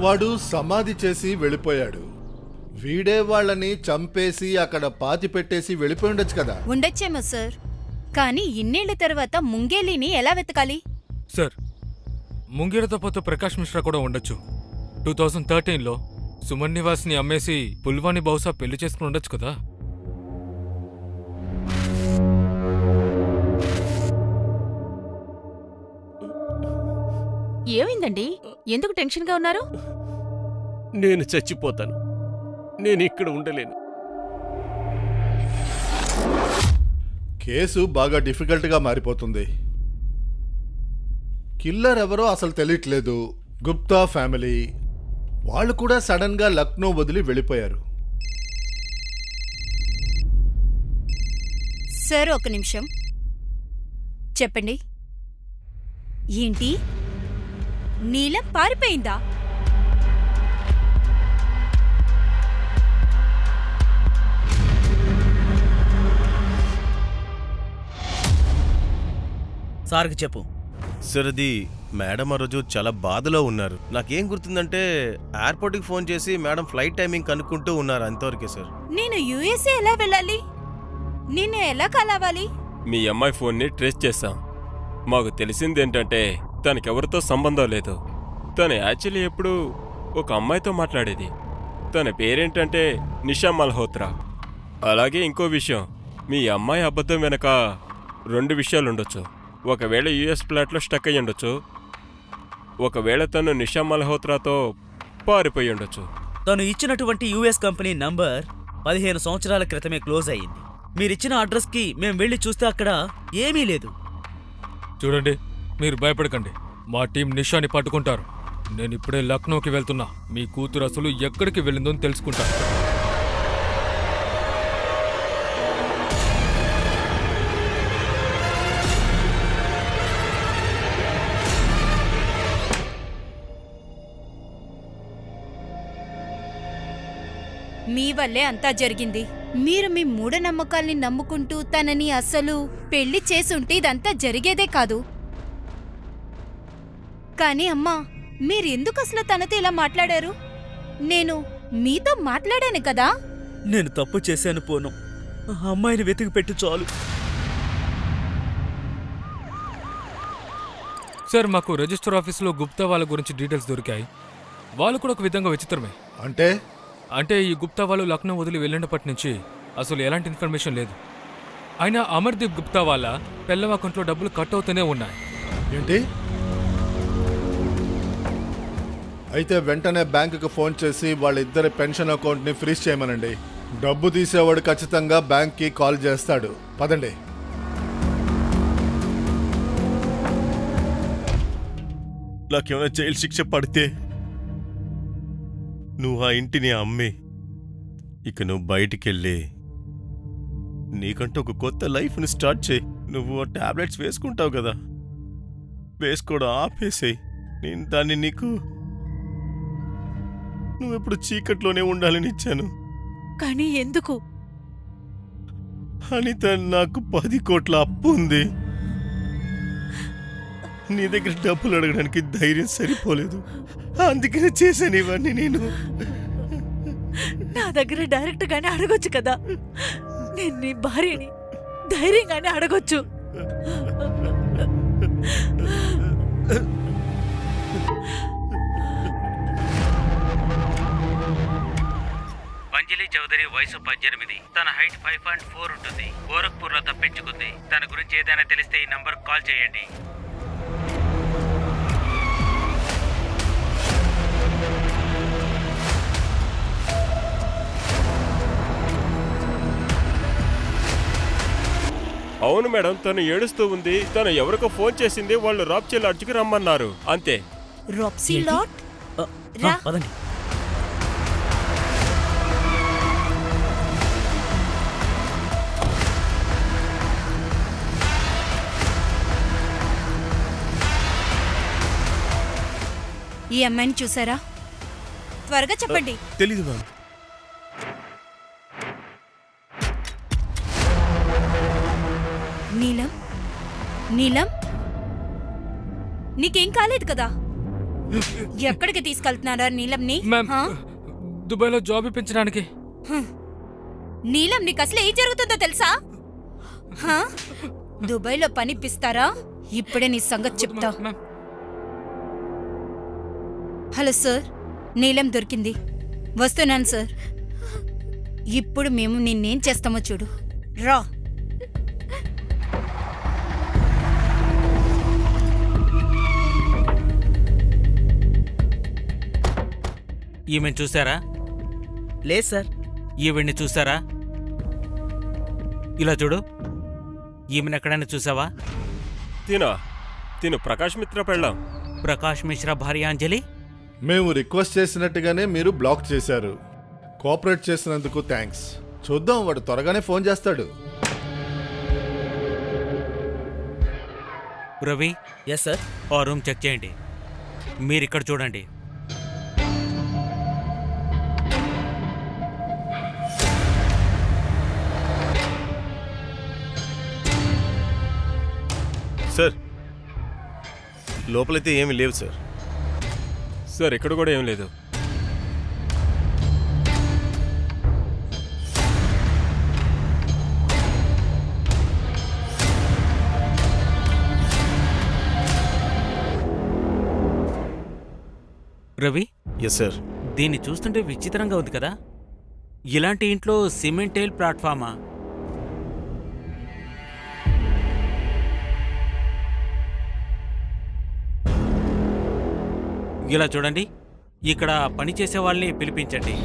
వాడు సమాధి చేసి వెళ్ళిపోయాడు. వీడే వాళ్ళని చంపేసి అక్కడ పాతి పెట్టేసి వెళ్ళిపోయి ఉండొచ్చు కదా. ఉండొచ్చేమో సార్, కానీ ఇన్నేళ్ల తర్వాత ముంగేలిని ఎలా వెతకాలి? సార్, ముంగేలతో పాటు ప్రకాష్ మిశ్రా కూడా ఉండొచ్చు. 2013లో సుమన్ నివాస్ని అమ్మేసి పుల్వాని బహుశా పెళ్లి చేసుకుని ఉండొచ్చు కదా. ఏమైందండి? ఎందుకు టెన్షన్గా ఉన్నారు? నేను చచ్చిపోతాను. నేను ఇక్కడ ఉండలేను. కేసు బాగా డిఫికల్ట్గా మారిపోతుంది. కిల్లర్ ఎవరో అసలు తెలియట్లేదు. గుప్తా ఫ్యామిలీ వాళ్ళు కూడా సడన్గా లక్నో వదిలి వెళ్ళిపోయారు. సార్ ఒక నిమిషం చెప్పండి. ఏంటి, నీలం పారిపోయిందా? సార్కి చెప్పు. సార్, అది మేడం ఆ రోజు చాలా బాధలో ఉన్నారు. నాకేం గుర్తుందంటే ఎయిర్పోర్ట్కి ఫోన్ చేసి మేడం ఫ్లైట్ టైమింగ్ కనుక్కుంటూ ఉన్నారు. అంతవరకే సార్. నేను యుఎస్ఏ ఎలా వెళ్ళాలి? నిన్ను ఎలా కలవాలి? మీ అమ్మాయి ఫోన్ని ట్రేస్ చేశాం. మాకు తెలిసిందేంటంటే తనకెవరితో సంబంధం లేదు. తను యాక్చువల్లీ ఎప్పుడు ఒక అమ్మాయితో మాట్లాడేది. తన పేరేంటంటే నిషా మల్హోత్రా. అలాగే ఇంకో విషయం, మీ అమ్మాయి అబద్ధం వెనక 2 విషయాలుండొచ్చు. ఒకవేళ యుఎస్ ఫ్లాట్లో స్టక్ అయ్యి ఉండొచ్చు, ఒకవేళ తను నిషా మల్హోత్రాతో పారిపోయి ఉండొచ్చు. తను ఇచ్చినటువంటి యుఎస్ కంపెనీ నంబర్ 15 సంవత్సరాల క్రితమే క్లోజ్ అయ్యింది. మీరిచ్చిన అడ్రస్కి మేం వెళ్ళి చూస్తే అక్కడ ఏమీ లేదు. చూడండి, మీరు భయపడకండి. మా టీం నిషాని పట్టుకుంటారు. నేను ఇప్పుడే లక్నోకి వెళ్తున్నా. మీ కూతురు అసలు ఎక్కడికి వెళ్ళిందో తెలుసుకుంటా. మీ వల్లే అంతా జరిగింది. మీరు మీ మూఢనమ్మకాల్ని నమ్ముకుంటూ తనని అసలు పెళ్లి చేసుంటే ఇదంతా జరిగేదే కాదు. కానీ అమ్మా, మీరెందుకు అసలు తనతో ఇలా మాట్లాడారు? నేను మీతో మాట్లాడాను కదా. నేను తప్పు చేశాను పూనం. ఆ అమ్మాయిని వెతికి పెట్టు చాలు. సార్ మాకు రిజిస్టర్ ఆఫీస్లో గుప్తా వాళ్ళ గురించి డీటెయిల్స్ దొరికాయి. వాళ్ళు కూడా ఒక విధంగా విచిత్రమే. అంటే ఈ గుప్తా వాళ్ళు లక్నో వదిలి వెళ్ళినప్పటి నుంచి అసలు ఎలాంటి ఇన్ఫర్మేషన్ లేదు. అయినా అమర్దీప్ గుప్తా వాళ్ళ పెళ్ళం అకౌంట్లో డబ్బులు కట్ అవుతూనే ఉన్నాయి. ఏంటి? అయితే వెంటనే బ్యాంకుకి ఫోన్ చేసి వాళ్ళిద్దరి పెన్షన్ అకౌంట్ని ఫ్రీజ్ చేయమనండి. డబ్బు తీసేవాడు ఖచ్చితంగా బ్యాంక్కి కాల్ చేస్తాడు. పదండి. నాకేమైనా జైలు శిక్ష పడితే నువ్వు ఆ ఇంటిని అమ్మి ఇక నువ్వు బయటికెళ్ళి నీకంటూ ఒక కొత్త లైఫ్ని స్టార్ట్ చేయి. నువ్వు ఆ టాబ్లెట్స్ వేసుకుంటావు కదా, వేసుకోవడం ఆపేసేయి. నేను దాన్ని నీకు నువ్వెప్పుడు చీకట్లోనే ఉండాలని ఇచ్చాను. కానీ ఎందుకు? అనిత, నాకు 10 కోట్ల అప్పు ఉంది. నీ దగ్గర డబ్బులు అడగడానికి ధైర్యం సరిపోలేదు. అందుకనే చేశాను ఇవన్నీ. నేను నా దగ్గర డైరెక్ట్ గానే అడగొచ్చు కదా. నేను నీ భార్యని, ధైర్యంగానే అడగొచ్చు. అంజలి చౌదరి వయసు 18. తన హైట్ 5.4 ఉంటుంది. గోరఖ్పూర్లో తప్పించుకుంది. తన గురించి ఏదైనా తెలిస్తే ఈ నంబర్ కాల్ చేయండి. అవును మేడం, తను ఏడుస్తూ ఉంది. తను ఎవరికో ఫోన్ చేసింది. వాళ్ళు రాప్చే లాడ్జ్కి రమ్మన్నారు. అంతే. రాప్సీ లాట్ ఆ, రా. పదండి. ఈ అమ్మాయిని చూసారా? త్వరగా చెప్పండి. తెలీదు మ్యామ్. నీలం, నీలం, నీకేం కాలేదు కదా? ఎక్కడికి తీసుకెళ్తున్నారా నీలంని? మ్యామ్, హా? దుబాయ్లో జాబ్ ఇప్పించడానికి. నీలం, నీకు అసలు ఏం జరుగుతుందో తెలుసా? హా? దుబాయ్లో పనిపిస్తారా? ఇప్పుడే నీ సంగతి చెప్తా. మ్యామ్, హలో సార్, నీలం దొరికింది. వస్తున్నాను సార్. ఇప్పుడు మేము నిన్నేం చేస్తామో చూడు. రా. ఈమెను చూసారా? లేదు సార్. ఈవిడ్ని చూసారా? ఇలా చూడు. ఈమెను ఎక్కడైనా చూసావా? తిను ప్రకాష్ మిత్ర పెళ్ళాం. ప్రకాష్ మిశ్రా భార్య అంజలి. మేము రిక్వెస్ట్ చేసినట్టుగానే మీరు బ్లాక్ చేశారు. కోఆపరేట్ చేసినందుకు థ్యాంక్స్. చూద్దాం, వాడు త్వరగానే ఫోన్ చేస్తాడు. Ravi, yes sir. ఆ రూమ్ చెక్ చేయండి. మీరిక్కడ చూడండి. సార్, లోపలైతే ఏమీ లేవు సార్. సార్, ఇక్కడ కూడా ఏం లేదు. Ravi, yes sir. దీన్ని చూస్తుంటే విచిత్రంగా ఉంది కదా. ఇలాంటి ఇంట్లో సిమెంటేల్ ప్లాట్ఫామా? ఇలా చూడండి. ఇక్కడ పనిచేసే వాళ్ళని పిలిపించండి.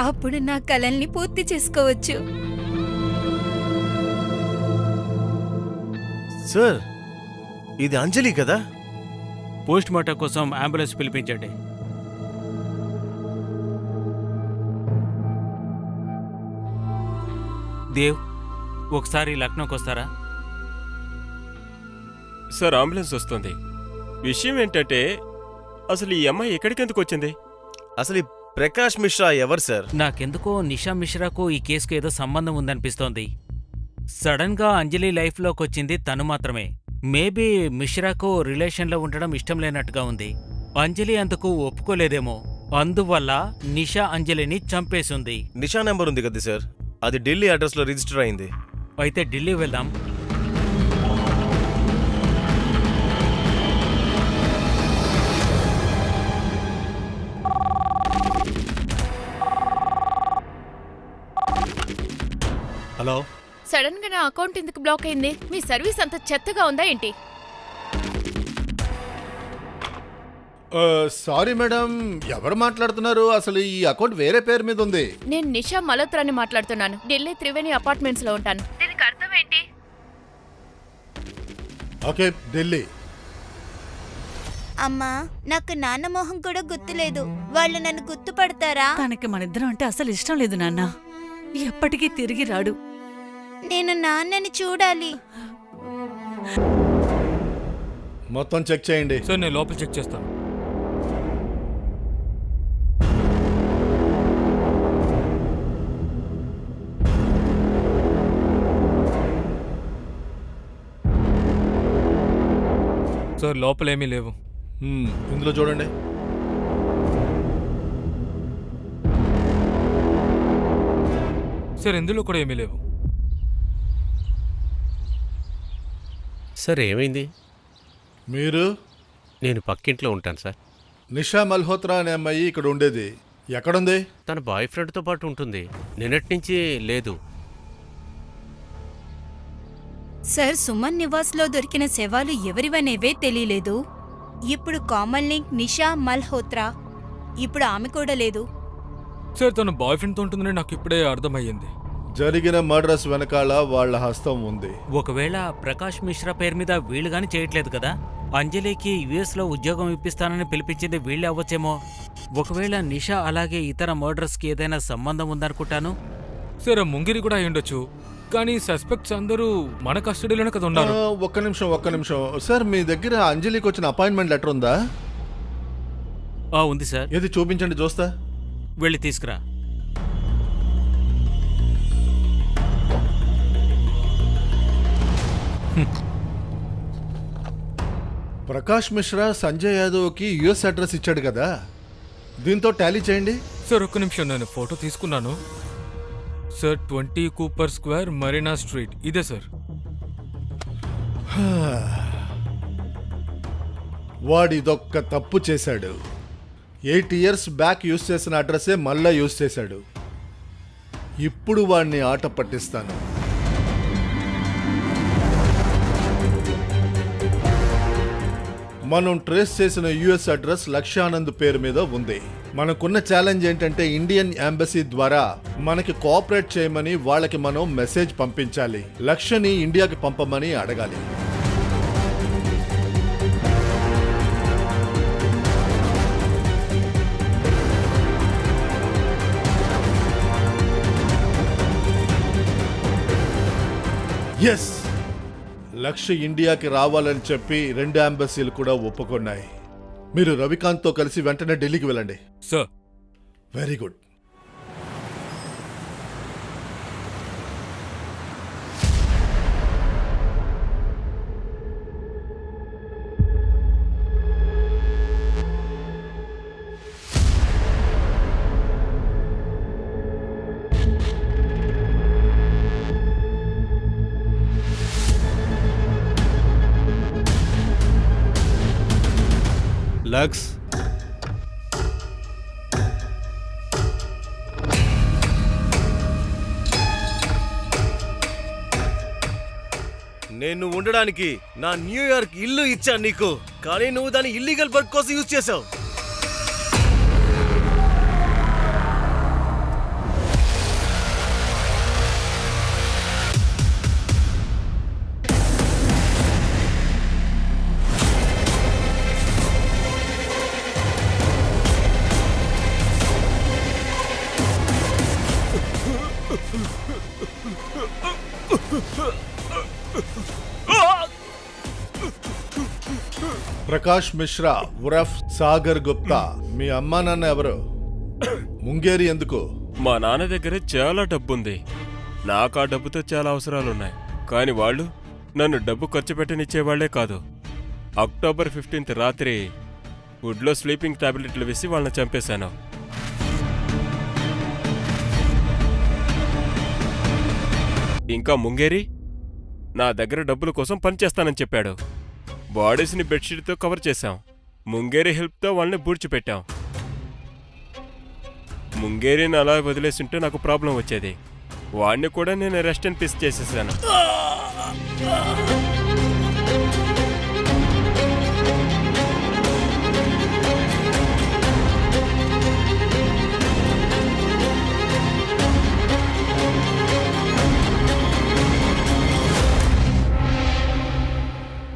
అప్పుడు నా కలల్ని పూర్తి చేసుకోవచ్చు. సార్, ఇది అంజలి కదా? పోస్ట్ మార్టం కోసం అంబులెన్స్ పిలిపించండి. దేవ్, ఒకసారి లక్నోకి వస్తారా? సార్ అంబులెన్స్ వస్తుంది. విషయం ఏంటంటే అసలు ఈ అమ్మాయి ఎక్కడికెందుకు వచ్చింది? అసలు ఈ ప్రకాష్ మిశ్రా ఎవరు సార్? నాకెందుకో నిషా మిశ్రాకు ఈ కేసుకు ఏదో సంబంధం ఉందనిపిస్తోంది. సడన్గా అంజలి లైఫ్లోకి వచ్చింది తను మాత్రమే. మేబీ మిశ్రాకు రిలేషన్లో ఉండడం ఇష్టం లేనట్టుగా ఉంది. అంజలి అందుకు ఒప్పుకోలేదేమో. అందువల్ల నిషా అంజలిని చంపేసింది. నిషా నెంబర్ ఉంది కదా సార్, అది ఢిల్లీ అడ్రస్లో రిజిస్టర్ అయింది. అయితే ఢిల్లీ వెళ్దాం. హలో, సడన్ గా నా అకౌంట్ ఎందుకు బ్లాక్ అయింది? మీ సర్వీస్ అంత చెత్తగా ఉందా ఏంటి? సారీ మేడం, ఎవరు మాట్లాడుతున్నారు? అసలు ఈ అకౌంట్ వేరే పేరు మీద ఉంది. నేను నిషా మల్హోత్రాని మాట్లాడుతున్నాను. ఢిల్లీ త్రివేణి అపార్ట్మెంట్స్ లో ఉంటాను. దీనికి అర్థం ఏంటి? ఓకే, ఢిల్లీ. అమ్మా, నాకు నాన్న మొహం కూడా గుర్తులేదు. వాళ్ళు నన్ను గుర్తుపడతారా? తనకి మనిద్దరం అంటే అసలు ఇష్టం లేదు నాన్న. ఎప్పటికీ తిరిగి రాడు. నేను నాన్నని చూడాలి. మొత్తం చెక్ చేయండి. సార్ నేను లోపల చెక్ చేస్తాను. సార్ లోపలేమీ లేవు. ఇందులో చూడండి. సార్ ఇందులో కూడా ఏమీ లేవు. సార్ ఏమైంది? మీరు? నేను పక్కింట్లో ఉంటాను సార్. నిషా మల్హోత్రా అనే అమ్మాయి ఇక్కడ ఉండేది. ఎక్కడుంది? తన బాయ్ ఫ్రెండ్తో పాటు ఉంటుంది. నిన్నటి నుంచి లేదు. సార్, సుమన్ నివాస్లో దొరికిన శవాలు ఎవరివనేవే తెలియలేదు. ఇప్పుడు కామన్ లింక్ నిషా మల్హోత్రా. ఇప్పుడు ఆమె కూడా లేదు. సార్ తన బాయ్ ఫ్రెండ్తో ఉంటుందని నాకు ఇప్పుడే అర్థమయ్యింది. జరిగిన మర్డర్స్ వెనకాల వాళ్ళ హస్తం ఉంది. ఒకవేళ ప్రకాష్ మిశ్రా పేరు మీద వీళ్ళు గాని చేయట్లేదు కదా. అంజలికి యుఎస్లో ఉద్యోగం ఇప్పిస్తానని పిలిపించింది వీళ్ళే అవ్వచ్చేమో. ఒకవేళ నిషా అలాగే ఇతర మర్డర్స్కి ఏదైనా సంబంధం ఉందనుకుంటాను. సార్ ఆ ముంగిరి కూడా అయి ఉండొచ్చు. కానీ సస్పెక్ట్స్ అందరూ మన కస్టడీలోనే కదా ఉన్నారు. ఒక్క నిమిషం. సార్, మీ దగ్గర అంజలికి వచ్చిన అపాయింట్మెంట్ లెటర్ ఉందా? ఉంది సార్. ఏది చూపించండి చూస్తా. వెళ్ళి తీసుకురా. ప్రకాష్ మిశ్రా సంజయ్ యాదవ్కి యుఎస్ అడ్రస్ ఇచ్చాడు కదా, దీంతో టాలీ చేయండి. సార్ ఒక్క నిమిషం, నేను ఫోటో తీసుకున్నాను. Sir 20 Cooper square Marina street ఇదే సార్. వాడిదొక్క తప్పు చేశాడు. 8 years బ్యాక్ యూజ్ చేసిన అడ్రస్సే మళ్ళా యూజ్ చేశాడు. ఇప్పుడు వాడిని ఆట పట్టిస్తాను. మనం ట్రేస్ చేసిన యుఎస్ అడ్రస్ లక్ష్యానంద్ పేరు మీద ఉంది. మనకున్న ఛాలెంజ్ ఏంటంటే ఇండియన్ ఎంబసీ ద్వారా మనకి కోఆపరేట్ చేయమని వాళ్ళకి మనం మెసేజ్ పంపించాలి. లక్ష్యని ఇండియాకి పంపమని అడగాలి. ఎస్, లక్ష్య ఇండియాకి రావాలని చెప్పి 2 ఎంబసీలు కూడా ఒప్పుకున్నాయి. మీరు రవికాంత్తో కలిసి వెంటనే ఢిల్లీకి వెళ్ళండి. సార్. Very good. లక్స్, నేను ఉండడానికి నా న్యూయార్క్ ఇల్లు ఇచ్చాను నీకు, కానీ నువ్వు దాన్ని ఇల్లీగల్ వర్క్ కోసం యూజ్ చేసావు. ప్రకాష్ మిశ్రా ఉరఫ్ సాగర్ గుప్తా మీ అమ్మా నాన్న ఎవరు? ముంగేరి ఎందుకు? మా నాన్న దగ్గర చాలా డబ్బుంది. నాకు ఆ డబ్బుతో చాలా అవసరాలున్నాయి. కానీ వాళ్ళు నన్ను డబ్బు ఖర్చు పెట్టనిచ్చేవాళ్లే కాదు. అక్టోబర్ 15th రాత్రి వుడ్లో స్లీపింగ్ టాబ్లెట్లు వేసి వాళ్ళని చంపేశాను. ఇంకా ముంగేరి నా దగ్గర డబ్బుల కోసం పనిచేస్తానని చెప్పాడు. బాడీస్ని బెడ్షీట్తో కవర్ చేశాం. ముంగేరి హెల్ప్తో వాళ్ళని బూడ్చిపెట్టాం. ముంగేరిని అలా వదిలేస్తుంటే నాకు ప్రాబ్లం వచ్చేది. వాడిని కూడా నేను రెస్ట్ అండ్ పీస్ చేసేసాను.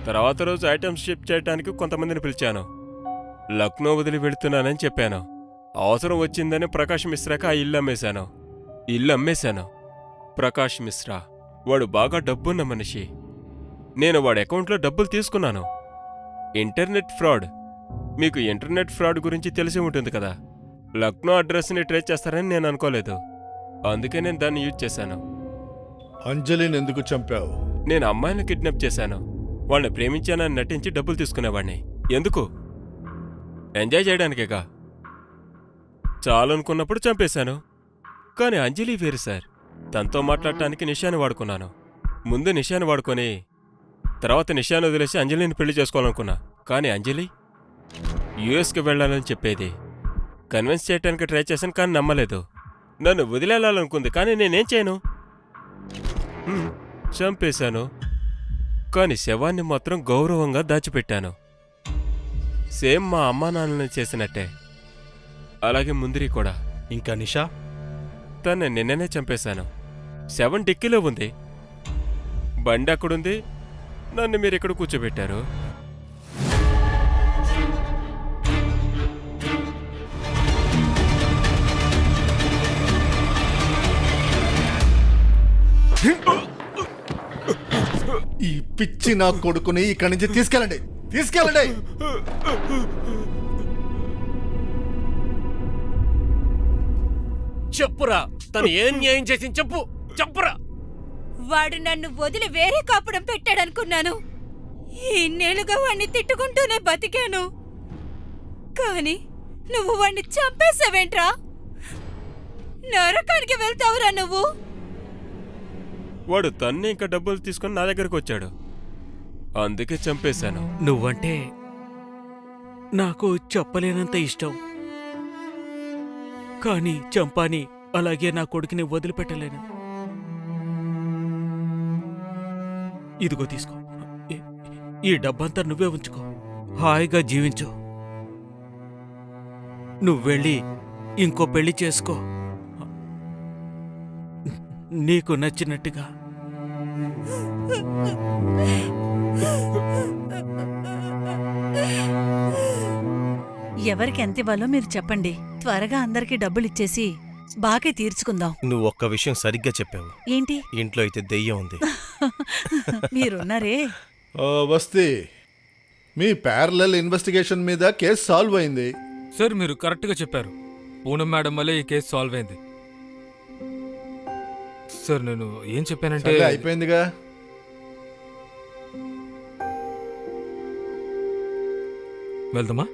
తర్వాత రోజు ఐటమ్స్ షిప్ చేయడానికి కొంతమందిని పిలిచాను. లక్నో వదిలి వెళుతున్నానని చెప్పాను. అవసరం వచ్చిందని ప్రకాష్ మిశ్రాకి ఆ ఇల్లు అమ్మేశాను. ప్రకాష్ మిశ్రా వాడు బాగా డబ్బున్న మనిషి. నేను వాడి అకౌంట్లో డబ్బులు తీసుకున్నాను. Internet fraud. మీకు ఇంటర్నెట్ ఫ్రాడ్ గురించి తెలిసి ఉంటుంది కదా. లక్నో అడ్రస్ని ట్రేస్ చేస్తారని నేను అనుకోలేదు. అందుకే నేను దాన్ని యూజ్ చేశాను. అంజలిని ఎందుకు చంపావు? నేను అమ్మాయిని కిడ్నాప్ చేశాను. వాళ్ళని ప్రేమించానని నటించి డబ్బులు తీసుకునేవాడిని. ఎందుకు? ఎంజాయ్ చేయడానికేగా. చాలనుకున్నప్పుడు చంపేశాను. కానీ అంజలి వేరు సార్. తనతో మాట్లాడటానికి నిషాని వాడుకున్నాను. ముందు నిషాని వాడుకొని తర్వాత నిషాని వదిలేసి అంజలిని పెళ్లి చేసుకోవాలనుకున్నా. కానీ అంజలి యుఎస్కి వెళ్ళాలని చెప్పేది. కన్విన్స్ చేయడానికి ట్రై చేశాను కానీ నమ్మలేదు. నన్ను వదిలేయాలనుకుంది కానీ నేనేం చేయను? చంపేశాను. కానీ శవాన్ని మాత్రం గౌరవంగా దాచిపెట్టాను. సేమ్ మా అమ్మా నాన్నని చేసినట్టే. అలాగే ముందిరి కూడా. ఇంకా నిషా? తను నిన్ననే చంపేశాను. శవం డిక్కీలో ఉంది. బండి అక్కడుంది. నన్ను మీరిక్కడ కూర్చోబెట్టారు. ఈ పిచ్చి నా కొడుకుని ఇక్కడి నుంచి తీసుకెళ్ళండి. చెప్పురా, తను ఏం న్యాయం చేసింది చెప్పు. చెప్పురా. వాడు నన్ను వదిలి వేరే కాపురం పెట్టాడనుకున్నాను. ఇన్నేళ్లుగా వాణ్ణి తిట్టుకుంటూనే బతికాను. కానీ నువ్వు వాణ్ణి చంపేశావేంట్రా? నరకానికి వెళ్తావురా నువ్వు. వాడు తన్ని ఇంకా డబ్బులు తీసుకుని నా దగ్గరకు వచ్చాడు. అందుకే చంపేశాను. నువ్వంటే నాకు చెప్పలేనంత ఇష్టం. కానీ చంపాని అలాగే నా కొడుకుని వదిలిపెట్టలేను. ఇదిగో తీసుకో. ఈ డబ్బంతా నువ్వే ఉంచుకో. హాయిగా జీవించు. నువ్వెళ్ళి ఇంకో పెళ్లి చేసుకో, నీకు నచ్చినట్టుగా. ఎవరికి ఎంత ఇవ్వాలో మీరు చెప్పండి. త్వరగా అందరికీ డబ్బులిచ్చేసి బాకీ తీర్చుకుందాం. నువ్వు ఒక్క విషయం సరిగ్గా చెప్పావు. ఏంటి? ఇంట్లో అయితే దెయ్యం ఉంది. మీరున్నారే. వస్తే మీ ప్యారలల్ ఇన్వెస్టిగేషన్ మీద కేసు సాల్వ్ అయింది. సార్ మీరు కరెక్ట్గా చెప్పారు. పూనం మేడం వల్లే ఈ కేసు సాల్వ్ అయింది. సార్ నేను ఏం చెప్పానంటే సరే, అయిపోయిందిగా. వెళ్దామా?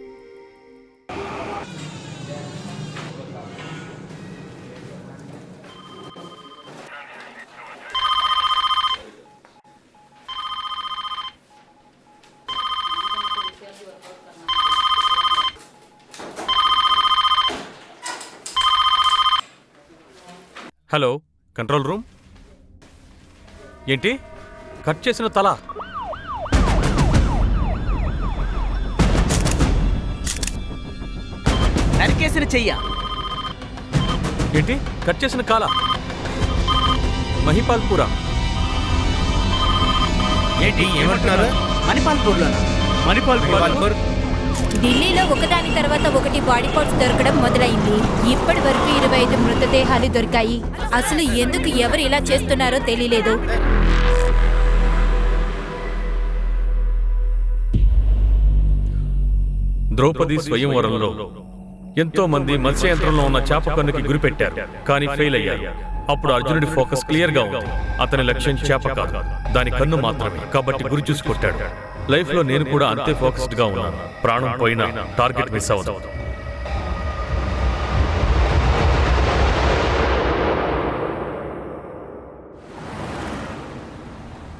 Hello, control room. ఏంటి? కట్ చేసిన తల? నరికేసిన చెయ్య. ఏంటి? కట్ చేసిన కాల? మహిపాల్పురా. ఏంటి ఏమంటున్నారు? మణిపాల్పూర్. ఢిల్లీలో ఒకదాని తర్వాత ఒకటి బాడీ పార్ట్స్ దొరకడం మొదలైంది. ఇప్పటి వరకు 25 మృతదేహాలు దొరికాయి. అసలు ఎందుకు ఎవరు ఇలా చేస్తున్నారో తెలియలేదు. ద్రౌపది స్వయంవరంలో ఎంతో మంది మత్స్యయంత్రంలో ఉన్న చేప కన్నుకి గురిపెట్టారు, కానీ ఫెయిల్ అయ్యారు. అప్పుడు అర్జునుడి ఫోకస్ క్లియర్ గా ఉంది. అతని లక్ష్యం చేప కాదు, దాని కన్ను మాత్రమే. కాబట్టి గురి చూసి కొట్టాడు. లైఫ్ లో నేను కూడా అంతే ఫోకస్డ్ గా ఉన్నాను. ప్రాణం పోయినా టార్గెట్ మిస్ అవ్వదు.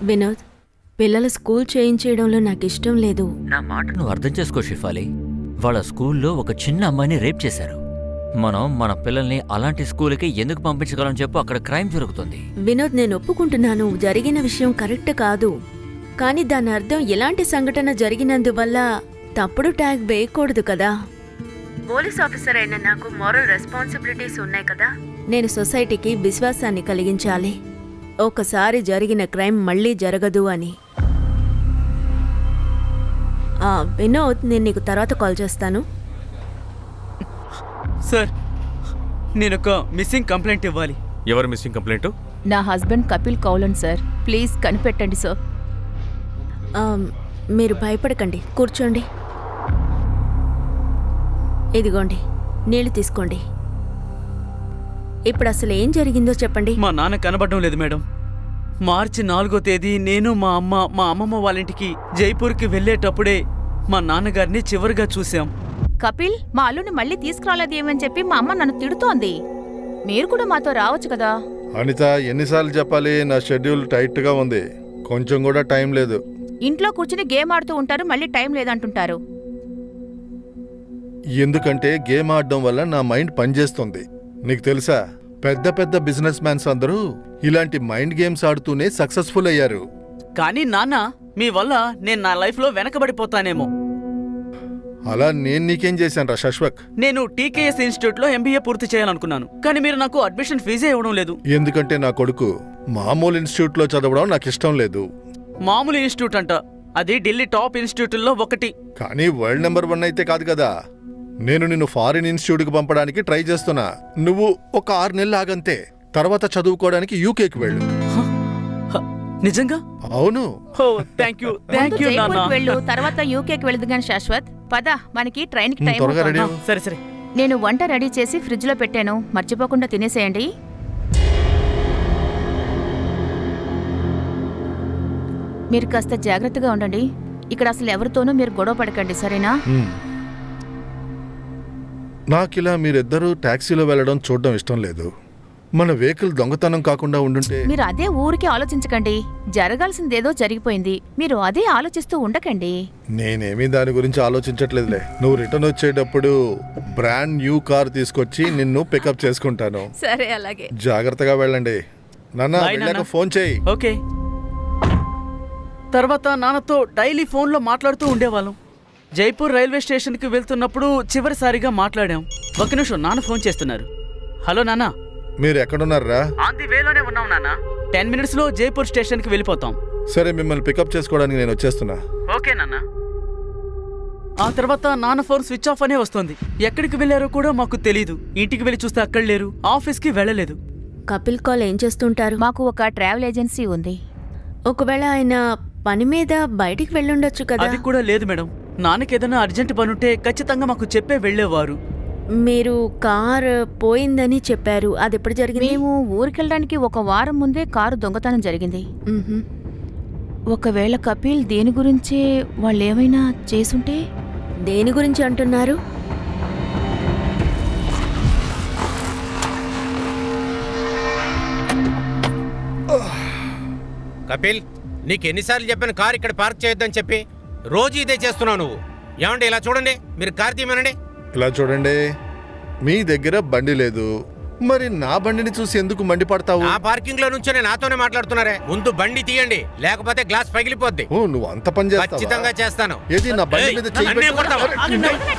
వినోద్, పిల్లల స్కూల్ చేయించేయడంలో నాకు ఇష్టం లేదు. నా మాట నువ్వు అర్థం చేసుకో షిఫాలి. వాళ్ళ స్కూల్లో ఒక చిన్న అమ్మాయిని రేప్ చేశారు. మనం మన పిల్లల్ని అలాంటి స్కూల్కి ఎందుకు పంపించగలం చెప్పు? అక్కడ క్రైమ్ జరుగుతుంది. వినోద్, నేను ఒప్పుకుంటున్నాను, జరిగిన విషయం కరెక్ట్ కాదు. కానీ దాని అర్థం ఇలాంటి సంఘటన జరిగినందువల్ల తప్పుడు ట్యాగ్ వేయకూడదు కదా. పోలీస్ ఆఫీసర్ అయిన నాకు మోరల్ రెస్పాన్సిబిలిటీస్ ఉన్నాయి కదా. నేను సొసైటీకి విశ్వాసాన్ని కలిగించాలి, ఒకసారి జరిగిన క్రైమ్ మళ్ళీ జరగదు అని. వినోద్, నేను నీకు తర్వాత కాల్ చేస్తాను. సార్, నేనొక మిస్సింగ్ కంప్లైంట్ ఇవ్వాలి. ఎవరు మిస్సింగ్ కంప్లైంట్? నా husband Kapil Kaulan sir. Please కనిపెట్టండి సార్. మీరు భయపడకండి, కూర్చోండి. ఇదిగోండి, నీళ్లు తీసుకోండి. ఇప్పుడు అసలు ఏం జరిగిందో చెప్పండి. మా నాన్న కనబడడం లేదు మేడం. మార్చి 4వ తేదీ నేను మా అమ్మమ్మ వాళ్ళ ఇంటికి జైపూర్కి వెళ్ళేటప్పుడే మా నాన్నగారిని చివరిగా చూశాం. కపిల్, మా అల్లుని మళ్ళీ తీసుకురాలేదేమని చెప్పి మా అమ్మ నన్ను తిడుతోంది. మీరు కూడా మాతో రావచ్చు కదా. అనిత, ఎన్నిసార్లు చెప్పాలి? నా షెడ్యూల్ టైట్ గా ఉంది, కొంచెం కూడా టైం లేదు. ఇంట్లో కూర్చుని గేమ్ ఆడుతూ ఉంటారు, మళ్ళీ టైం లేదంటుంటారు. ఎందుకంటే గేమ్ ఆడడం వల్ల నా మైండ్ పనిచేస్తుంది. నీకు తెలుసా, పెద్ద పెద్ద బిజినెస్ మ్యాన్స్ అందరూ ఇలాంటి మైండ్ గేమ్స్ ఆడుతూనే సక్సెస్ఫుల్ అయ్యారు. కానీ నాన్న, మీ వల్ల నేను నా లైఫ్లో వెనకబడిపోతానేమో. అలా నేను నీకేం చేశాను రా శశ్వక్? నేను టీకేఎస్ ఇన్స్టిట్యూట్లో ఎంబీఏ పూర్తి చేయాలనుకున్నాను, కానీ మీరు నాకు అడ్మిషన్ ఫీజే ఇవ్వడం లేదు. ఎందుకంటే నా కొడుకు మామూలు ఇన్స్టిట్యూట్లో చదవడం నాకు ఇష్టం లేదు. మామూలు ఇన్స్టిట్యూట్ అంట, అది ఢిల్లీ టాప్ ఇన్స్టిట్యూట్లో ఒకటి. కానీ వరల్డ్ నెంబర్ 1 అయితే కాదు కదా. నేను నిన్ను ఫారిన్ ఇన్స్టిట్యూట్కి పంపడానికి ట్రై చేస్తున్నా. నువ్వు ఒక 6 నెలలు ఆగంతే, తర్వాత చదువుకోవడానికి యూకేకి వెళ్ళు. నిజంగా? అవును. థాంక్యూ ముందు నాన్న. జైపూర్కి వెళ్ళు, తర్వాత యూకేకి వెళ్దు గాని శాశ్వత్. పద, మనకి ట్రైన్కి టైం త్వరగా రెడీ అవుతోంది. అవ్వు. సరే సరే. నేను వంట రెడీ చేసి ఫ్రిడ్జ్లో పెట్టాను, మర్చిపోకుండా తినేసేయండి. మీరు కాస్త జాగ్రత్తగా ఉండండి. ఇక్కడ అసలు ఎవరితోనూ మీరు గొడవ పడకండి, సరేనా? నాకిలా మీరిద్దరూ టాక్సీలో వెళ్ళడం చూడడం ఇష్టం లేదు. మన వెహికల్ దొంగతనం కాకుండా ఉండుంటే. మీరు అదే ఊరికే ఆలోచించకండి. జరగాల్సిందేదో జరిగిపోయింది, మీరు అదే ఆలోచిస్తూ ఉండకండి. నేనేమీ దాని గురించి ఆలోచించట్లేదులే. నువ్వు రిటర్న్ వచ్చేటప్పుడు బ్రాండ్ న్యూ కార్ తీసుకొచ్చి నిన్ను పికప్ చేసుకుంటాను. సరే, అలాగే. జాగ్రత్తగా వెళ్ళండి. నాన్న, Bye, వెళ్ళాక నాన్న. ఫోన్ చేయి. ఓకే. తర్వాత నాన్నతో డైలీ ఫోన్లో మాట్లాడుతూ ఉండేవాళ్ళం. జైపూర్ రైల్వే స్టేషన్కి వెళ్తున్నప్పుడు చివరిసారిగా మాట్లాడాం. ఒక నిమిషం, నాన్న ఫోన్ చేస్తున్నారు. హలో నాన్న. మీరు ఎక్కడున్నారా? ఆన్ ది వేలోనే ఉన్నాం నాన్న. 10 మినిట్స్లో జైపూర్ స్టేషన్కి వెళ్ళిపోతాం. సరే, మిమ్మల్ని పికప్ చేసుకోవడానికి నేను వచ్చేస్తున్నా. ఓకే నాన్న. ఆ తర్వాత నాన్న ఫోన్ స్విచ్ ఆఫ్ అనే వస్తుంది. ఎక్కడికి వెళ్ళారో కూడా మాకు తెలీదు. ఇంటికి వెళ్ళి చూస్తే అక్కడ లేరు, ఆఫీస్కి వెళ్ళలేదు. కపిల్ కాల్ ఏం చేస్తుంటారు? మాకు ఒక ట్రావెల్ ఏజెన్సీ ఉంది. ఒకవేళ ఆయన పని మీద బయటికి వెళ్ళుండొచ్చు కదా. అది కూడా లేదు మేడం. నాన్నకి ఏదైనా అర్జెంట్ పనుంటే ఖచ్చితంగా మాకు చెప్పే వెళ్ళేవారు. మీరు కార్ పోయిందని చెప్పారు, అది ఎప్పుడు జరిగింది? మేము ఊరికెళ్ళడానికి 1 వారం ముందే కారు దొంగతనం జరిగింది. ఒకవేళ కపిల్ దేని గురించే వాళ్ళేమైనా చేసుంటే? దేని గురించి అంటున్నారు? కపిల్, నీకెన్నిసార్లు చెప్పాను కార్ ఇక్కడ పార్క్ చేయొద్దని చెప్పి? రోజు ఇదే చేస్తున్నావు నువ్వు. ఏమండి, ఇలా చూడండి, మీరు కార్ తీయమనండి. ఇలా చూడండి, మీ దగ్గర బండి లేదు, మరి నా బండిని చూసి ఎందుకు మండిపడతావు? ఆ పార్కింగ్ లో నుంచోనే నాతోనే మాట్లాడుతున్నారే. ముందు బండి తీయండి, లేకపోతే గ్లాస్ పగిలిపోద్ది. ఓ, నువ్వు అంత పని చేస్తావా? ఖచ్చితంగా చేస్తాను. ఏది నా బండి మీద చెయ్యి నన్నే పెట్టు. కొడతావా?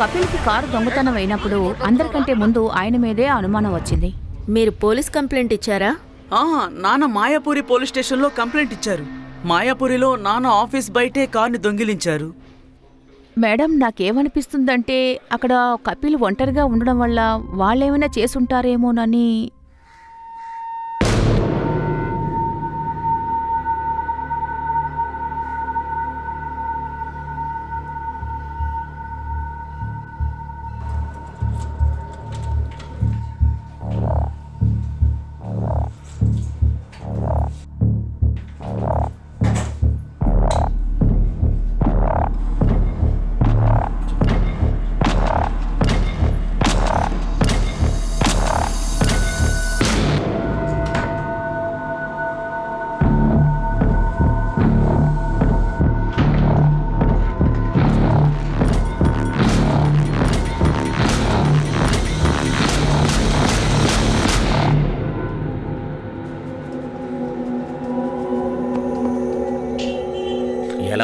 కపిల్ కి కారు దొంగతనం అయినప్పుడు అందరికంటే ముందు ఆయన మీదే అనుమానం వచ్చింది. మీరు పోలీస్ కంప్లైంట్ ఇచ్చారా? నాన్న మాయాపూరి పోలీస్ స్టేషన్లో కంప్లైంట్ ఇచ్చారు. మాయాపూరిలో నాన్న ఆఫీస్ బయటే కార్ని దొంగిలించారు. మేడం, నాకేమనిపిస్తుందంటే అక్కడ కపిల్ ఒంటరిగా ఉండడం వల్ల వాళ్ళేమైనా చేసుంటారేమోనని.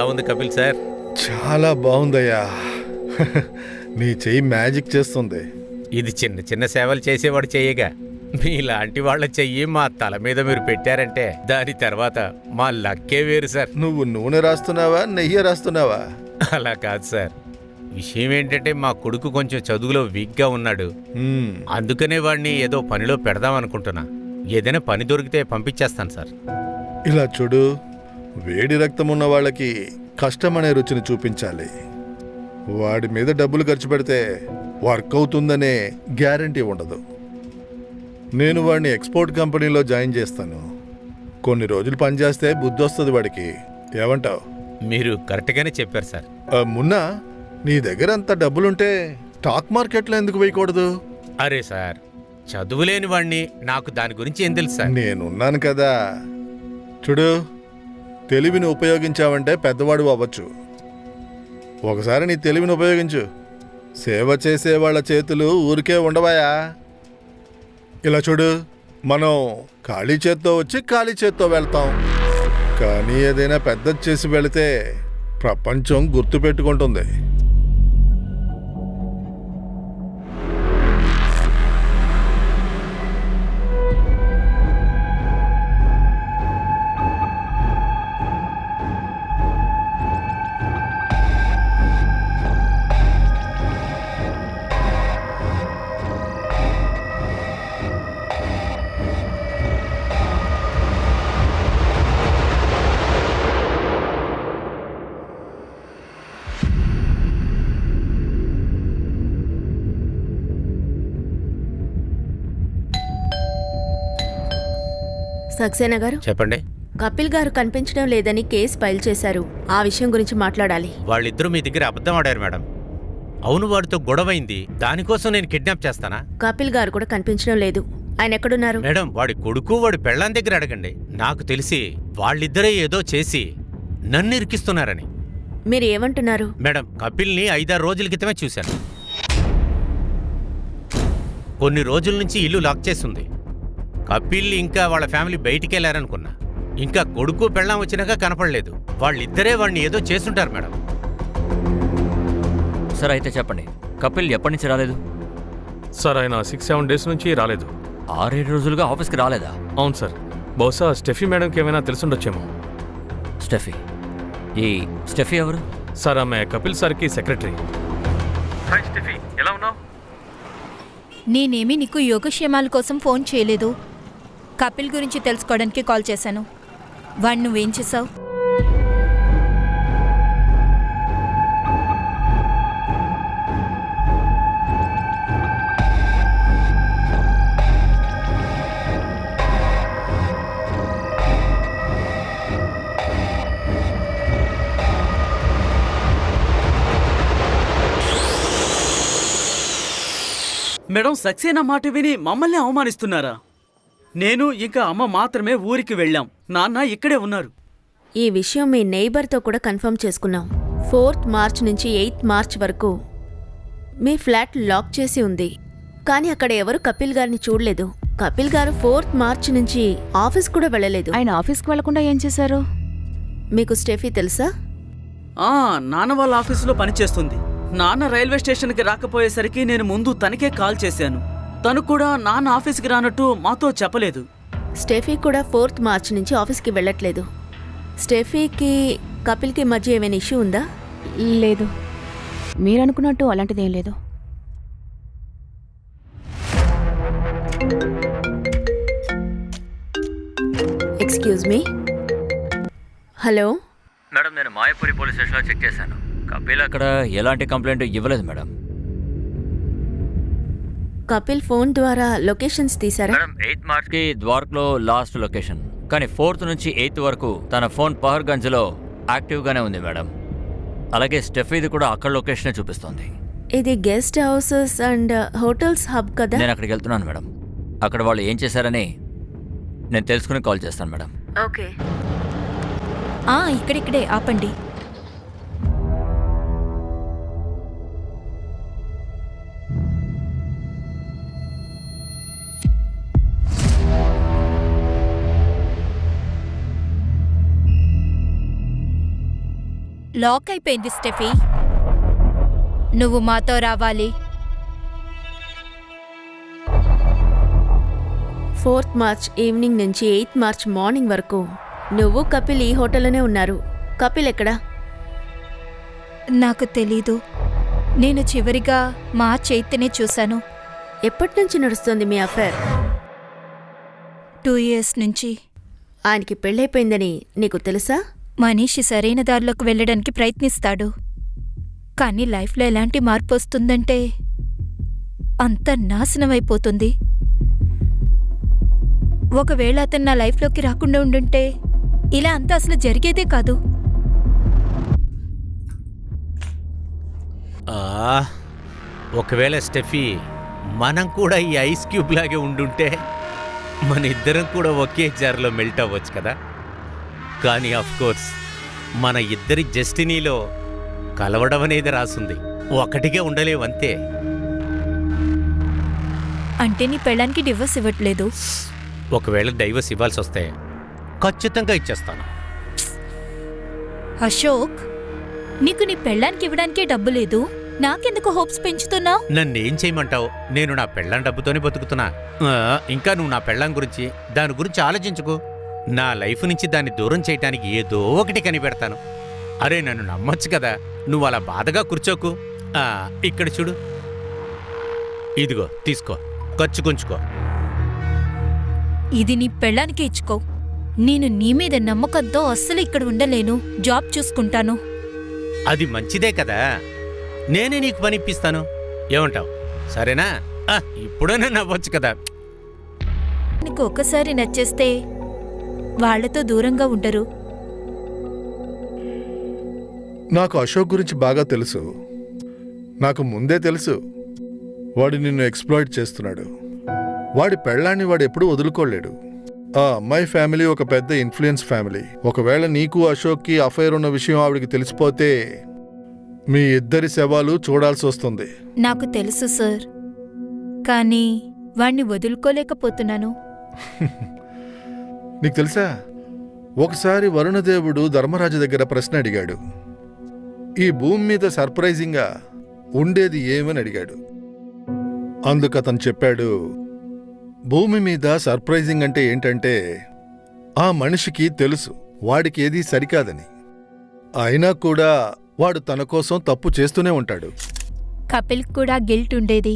ఎలా ఉంది కపిల్ సార్? చాలా బాగుందయ్యా. నీ చెయ్యి మ్యాజిక్ చేస్తుంది. ఇది చిన్న చిన్న సేవలు చేసేవాడు చెయ్యగా, మీలాంటి వాళ్ళ చెయ్యి మా తల మీద మీరు పెట్టారంటే దాని తర్వాత మా లక్కే వేరు సార్. నువ్వు నూనె రాస్తున్నావా, నెయ్యి రాస్తున్నావా? అలా కాదు సార్. విషయం ఏంటంటే మా కొడుకు కొంచెం చదువులో వీక్గా ఉన్నాడు. అందుకనే వాడిని ఏదో పనిలో పెడదాం అనుకుంటున్నా. ఏదైనా పని దొరికితే పంపించేస్తాను సార్. ఇలా చూడు, వేడి రక్తం ఉన్న వాళ్ళకి కష్టమనే రుచిని చూపించాలి. వాడి మీద డబ్బులు ఖర్చు పెడితే వర్క్ అవుతుందనే గ్యారంటీ ఉండదు. నేను వాడిని ఎక్స్పోర్ట్ కంపెనీలో జాయిన్ చేస్తాను. కొన్ని రోజులు పనిచేస్తే బుద్ధి వస్తుంది వాడికి. ఏమంటావు? మీరు కరెక్ట్గానే చెప్పారు సార్. మున్నా, నీ దగ్గర అంత డబ్బులుంటే స్టాక్ మార్కెట్లో ఎందుకు వేయకూడదు? అరే సార్, చదువులేని వాడిని, నాకు దాని గురించి ఏం తెలుసు సార్? నేనున్నాను కదా. చూడు, తెలివిని ఉపయోగించావంటే పెద్దవాడు అవ్వచ్చు. ఒకసారి నీ తెలివిని ఉపయోగించు. సేవ చేసే వాళ్ళ చేతులు ఊరికే ఉండవాయా? ఇలా చూడు, మనం ఖాళీ చేత్తో వచ్చి ఖాళీ చేత్తో వెళ్తాం. కానీ ఏదైనా పెద్దది చేసి వెళితే ప్రపంచం గుర్తుపెట్టుకుంటుంది. సక్సేనా గారు, చెప్పండి. కపిల్ గారు కనిపించడం లేదని కేసు ఫైల్ చేశారు. ఆ విషయం గురించి మాట్లాడాలి. వాళ్ళిద్దరూ మీ దగ్గర అబద్ధం ఆడారు మేడం. అవును, వాడితో గొడవైంది. దానికోసం నేను కిడ్నాప్ చేస్తానా? కపిల్ గారు కూడా కనిపించడం లేదు. ఆయన ఎక్కడున్నారు? మేడం, వాడి కొడుకు వాడి పెళ్ళాం దగ్గర అడగండి. నాకు తెలిసి వాళ్ళిద్దరే ఏదో చేసి నన్ను ఇరికిస్తున్నారని. మీరు ఏమంటున్నారు? మేడం, కపిల్ని 5-6 రోజుల క్రితమే చూశాను. కొన్ని రోజుల నుంచి ఇల్లు లాక్ చేస్తుంది. కపిల్ ఇంకా వాళ్ళ ఫ్యామిలీ బయటికి వెళ్ళారనుకున్నా. ఇంకా కొడుకు పెళ్ళాం వచ్చినాక కనపడలేదు. వాళ్ళిద్దరే వాడిని ఏదో చేస్తుంటారు మేడం. సార్ అయితే చెప్పండి, కపిల్ ఎప్పటి నుంచి రాలేదు? సార్, ఆయన 6-7 డేస్ నుంచి రాలేదు. 6-7 రోజులుగా ఆఫీస్కి రాలేదా? అవును సార్. బహుశా స్టెఫీ మేడంకి ఏమైనా తెలుసుండొచ్చేమో. స్టెఫీ? ఈ స్టెఫీ ఎవరు? సార్, ఆమె కపిల్ సార్కి సెక్రటరీ. హాయ్ స్టెఫీ, ఎలా ఉన్నావు? నేనేమీ నీకు యోగక్షేమాల కోసం ఫోన్ చేయలేదు. కపిల్ గురించి తెలుసుకోవడానికి కాల్ చేశాను. వాణ్ణి నువ్వేం చేశావు? మేడం, సక్సేనా మాట విని మమ్మల్ని అవమానిస్తున్నారా? నేను ఇంకా అమ్మ మాత్రమే ఊరికి వెళ్ళాం. నాన్న ఇక్కడే ఉన్నారు. ఈ విషయం మీ నైబర్తో కూడా కన్ఫర్మ్ చేసుకున్నాం. 4th మార్చ్ నుంచి 8th మార్చ్ వరకు మీ ఫ్లాట్ లాక్ చేసి ఉంది. కానీ అక్కడ ఎవరు కపిల్ గారిని చూడలేదు. కపిల్ గారు 4th మార్చ్ నుంచి ఆఫీస్ కూడా వెళ్ళలేదు. ఆయన ఆఫీస్కి వెళ్లకుండా ఏం చేశారు? మీకు స్టెఫీ తెలుసా? నాన్న వాళ్ళ ఆఫీసులో పనిచేస్తుంది. నాన్న రైల్వే స్టేషన్కి రాకపోయేసరికి నేను ముందు తనకే కాల్ చేశాను. తను కూడా నాన్న ఆఫీస్కి రానట్టు మాతో చెప్పలేదు. స్టెఫీ కూడా 4th మార్చ్ నుంచి ఆఫీస్కి వెళ్ళట్లేదు. స్టెఫీకి కపిల్కి మధ్య ఏమైనా ఇష్యూ ఉందా? లేదు, మీరనుకున్నట్టు అలాంటిదేం లేదు. Excuse me. హలో మేడం, నేను మాయపూరి పోలీస్ స్టేషన్లో చెక్ చేశాను. కపిల్ అక్కడ ఎలాంటి కంప్లైంట్ ఇవ్వలేదు మేడం. కపిల్ ఫోన్ ద్వారా లొకేషన్స్ తీసారా? మేడం, 8th మార్చ్కి ద్వారక్లో లాస్ట్ లొకేషన్. కానీ 4th నుంచి 8th వరకు తన ఫోన్ పహర్గంజ్లో యాక్టివ్గానే ఉంది మేడం. అలాగే స్టెఫీది కూడా అక్కడ లొకేషనే చూపిస్తోంది. ఇది guest houses and hotels hub కదా? నేను అక్కడికి వెళ్తున్నాను మేడం. అక్కడ వాళ్ళు ఏం చేశారని నేను తెలుసుకుని కాల్ చేస్తాను మేడం. ఓకే. ఇక్కడిక్కడే ఆపండి. లాక్ అయిపోయింది స్టెఫీ. నువ్వు మాతో రావాలి. 4th మార్చ్ ఈవినింగ్ నుంచి 8th మార్చ్ మార్నింగ్ వరకు నువ్వు కపిల్ ఈ హోటల్లోనే ఉన్నారు. కపిల్ ఎక్కడా? నాకు తెలీదు. నేను చివరిగా మా చైతన్యనే చూశాను. ఎప్పటి నుంచి నడుస్తుంది మీ అఫైర్? 2 years నుంచి. ఆయనకి పెళ్ళైపోయిందని నీకు తెలుసా? మనీషి సరైన దారిలోకి వెళ్ళడానికి ప్రయత్నిస్తాడు, కానీ లైఫ్లో ఎలాంటి మార్పు వస్తుందంటే అంత నాశనం అయిపోతుంది. ఒకవేళ అతను నా లైఫ్లోకి రాకుండా ఉండుంటే ఇలా అంతా అసలు జరిగేదే కాదు. ఒకవేళ స్టెఫీ మనం కూడా ఈ ఐస్ క్యూబ్ లాగే ఉండుంటే మన ఇద్దరం కూడా ఒకే జార్లో మెల్ట్ అవ్వచ్చు కదా. కానీ కోర్స్ మన ఇద్దరి డెస్టినీలో కలవడం అనేది రాసుంది. ఒకటిగా ఉండలేవంతే. అంటే నీ పెళ్ళానికి డివోర్స్ ఇవ్వట్లేదు? ఒకవేళ డైవర్స్ ఇవ్వాల్సి వస్తే ఖచ్చితంగా ఇచ్చేస్తాను. అశోక్, నీకు నీ పెళ్ళానికి ఇవ్వడానికే డబ్బు లేదు, నాకెందుకు హోప్స్ పెంచుతున్నావు? నన్నేం చేయమంటావు? నేను నా పెళ్ళాం డబ్బుతోనే బతుకుతున్నా. ఇంకా నువ్వు నా పెళ్ళాం గురించి దాని గురించి ఆలోచించుకో. నా లైఫ్ నుంచి దాన్ని దూరం చేయటానికి ఏదో ఒకటి కనిపెడతాను. అరే నన్ను నమ్మొచ్చు కదా, నువ్వు అలా బాధగా కూర్చోకు. ఇక్కడ చూడు, ఇదిగో తీసుకో, ఖర్చు కొంచుకో. ఇది నీ పెళ్ళానికే ఇచ్చుకో. నేను నీ మీద నమ్మకంతో అస్సలు ఇక్కడ ఉండలేను, జాబ్ చూసుకుంటాను. అది మంచిదే కదా, నేనే నీకు పని ఇప్పిస్తాను. ఏమంటావు? సరేనా? ఇప్పుడైనా నవ్వచ్చు కదా. నీకు ఒక్కసారి నచ్చేస్తే వాళ్లతో దూరంగా ఉండరు. నాకు అశోక్ గురించి బాగా తెలుసు. నాకు ముందే తెలుసు వాడు నిన్ను ఎక్స్‌ప్లాయిట్ చేస్తున్నాడు. వాడి పెళ్ళాన్ని వాడు ఎప్పుడూ వదులుకోలేడు. ఆ అమ్మాయి ఫ్యామిలీ ఒక పెద్ద ఇన్ఫ్లుయెన్స్ ఫ్యామిలీ. ఒకవేళ నీకు అశోక్కి అఫైర్ ఉన్న విషయం ఆవిడికి తెలిసిపోతే మీ ఇద్దరి శవాలు చూడాల్సి వస్తుంది. నాకు తెలుసు సార్, కానీ వాణ్ణి వదులుకోలేకపోతున్నాను. నీకు తెలుసా, ఒకసారి వరుణదేవుడు ధర్మరాజు దగ్గర ప్రశ్న అడిగాడు. ఈ భూమి మీద సర్ప్రైజింగ్గా ఉండేది ఏమని అడిగాడు. అందుకు అతను చెప్పాడు, భూమి మీద సర్ప్రైజింగ్ అంటే ఏంటంటే ఆ మనిషికి తెలుసు వాడికి ఏదీ సరికాదని, అయినా కూడా వాడు తన కోసం తప్పు చేస్తూనే ఉంటాడు. కపిల్ కూడా గిల్ట్ ఉండేది,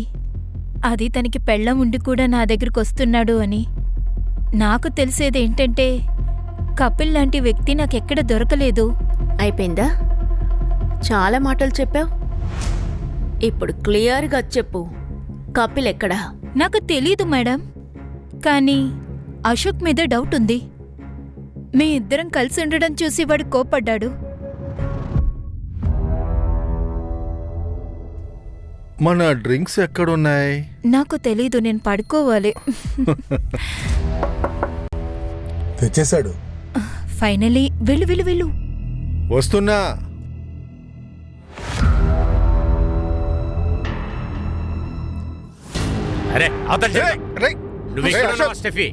అది తనకి పెళ్ళం ఉండి కూడా నా దగ్గరికి వస్తున్నాడు అని. నాకు తెలిసేది ఏంటంటే కపిల్ లాంటి వ్యక్తి నాకెక్కడ దొరకలేదు. అయిపోయిందా? చాలా మాటలు చెప్పావు, ఇప్పుడు క్లియర్గా చెప్పు, కపిల్ ఎక్కడా? నాకు తెలీదు మేడం, కానీ అశోక్ మీద డౌట్ ఉంది. మీ ఇద్దరం కలిసి ఉండడం చూసి వాడు కోపడ్డాడు. మన డ్రింక్స్ ఎక్కడున్నాయి? నాకు తెలీదు, నేను పడుకోవాలి. తెచ్చేశాడు. ఫైనలీ వెళ్ళు వెళ్ళు వెళ్ళు. వస్తున్నా. అరే స్టెఫీ,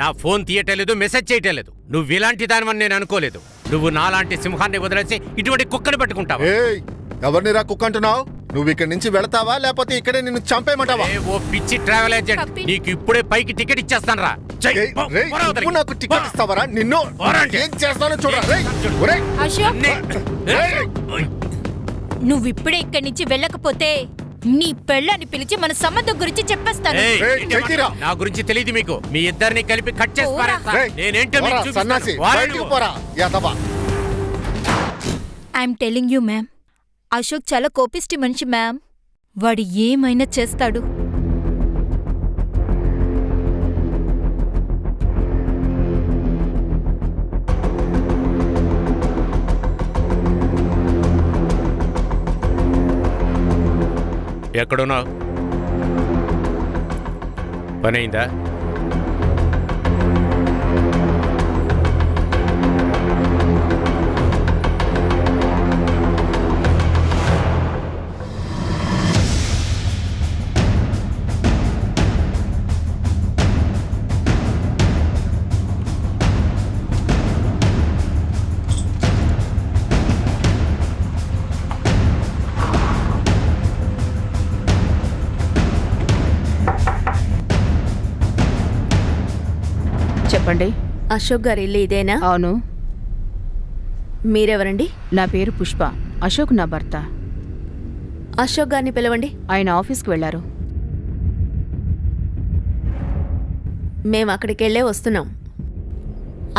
నా ఫోన్ తీయటలేదు, మెసేజ్ చేయటలేదు. నువ్వు ఇలాంటి దానివని నేను అనుకోలేదు. నువ్వు నాలాంటి సింహాన్ని వదిలేసి ఇటువంటి కుక్కని పట్టుకుంటావు. ఎవరిని రా కుక్క అంటున్నావు? నువ్వు ఇక్కడి నుంచి వెళతావా లేకపోతే ఇక్కడే నిన్ను చంపేయమంటావా? ఓ పిచ్చి ట్రావెల్ ఏజెంట్, నీకు ఇప్పుడే పైకి టికెట్ ఇచ్చేస్తాను రా. నాకు టికెట్ ఇస్తావరా? నిన్ను ఏం చేస్తానో చూడరా. అశోక్, నువ్విప్పుడే ఇక్కడి నుంచి వెళ్ళకపోతే నీ పెళ్ళాన్ని పిలిచి మన సంబంధం గురించి చెప్పేస్తాను. నా గురించి తెలియదు మీకు. మీ ఇద్దరిని కలిపి కట్ చేసి I'm telling you ma'am, Ashok చాలా కోపిష్టి మనిషి మ్యామ్. వాడు ఏమైనా చేస్తాడు. ఎక్కడున్నావు? పని అయిందా? చెప్పండి. అశోక్ గారి ఇల్లు ఇదేనా? అవును. మీరెవరండి? నా పేరు పుష్ప. అశోక్ నా భర్త. అశోక్ గారిని పిలవండి. ఆయన ఆఫీస్కి వెళ్లారు. మేము అక్కడికెళ్ళే వస్తున్నాం.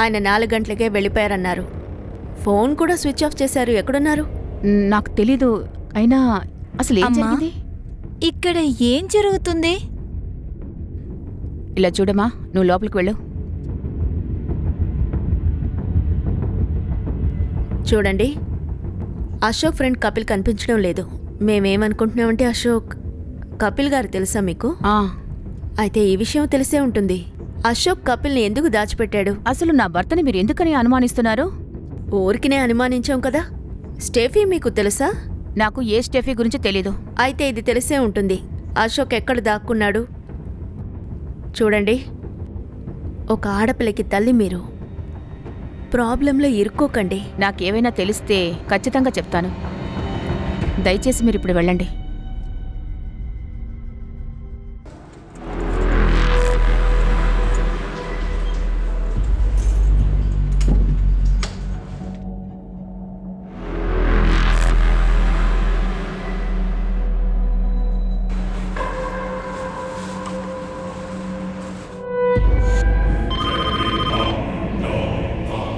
ఆయన 4 గంటలకే వెళ్ళిపోయారన్నారు. ఫోన్ కూడా స్విచ్ ఆఫ్ చేశారు. ఎక్కడున్నారు? నాకు తెలీదు. అయినా అసలు ఏం జరిగింది? ఇక్కడ ఏం జరుగుతుంది? ఇలా చూడమ్మా, నువ్వు లోపలికి వెళ్ళు. చూడండి, అశోక్ ఫ్రెండ్ కపిల్ కనిపించడం లేదు. మేమేమనుకుంటున్నామంటే అశోక్ కపిల్ గారు తెలుసా మీకు? అయితే ఈ విషయం తెలిసే ఉంటుంది. అశోక్ కపిల్ని ఎందుకు దాచిపెట్టాడు? అసలు నా భర్తని మీరు ఎందుకని అనుమానిస్తున్నారు? ఊరికినే అనుమానించాం కదా. స్టెఫీ మీకు తెలుసా? నాకు ఏ స్టెఫీ గురించి తెలీదు. అయితే ఇది తెలిసే ఉంటుంది. అశోక్ ఎక్కడ దాక్కున్నాడు? చూడండి, ఒక ఆడపిల్లకి తల్లి మీరు. ప్రాబ్లంలో ఇరుక్కోకండి. నాకేమైనా తెలిస్తే ఖచ్చితంగా చెప్తాను. దయచేసి మీరు ఇప్పుడు వెళ్ళండి.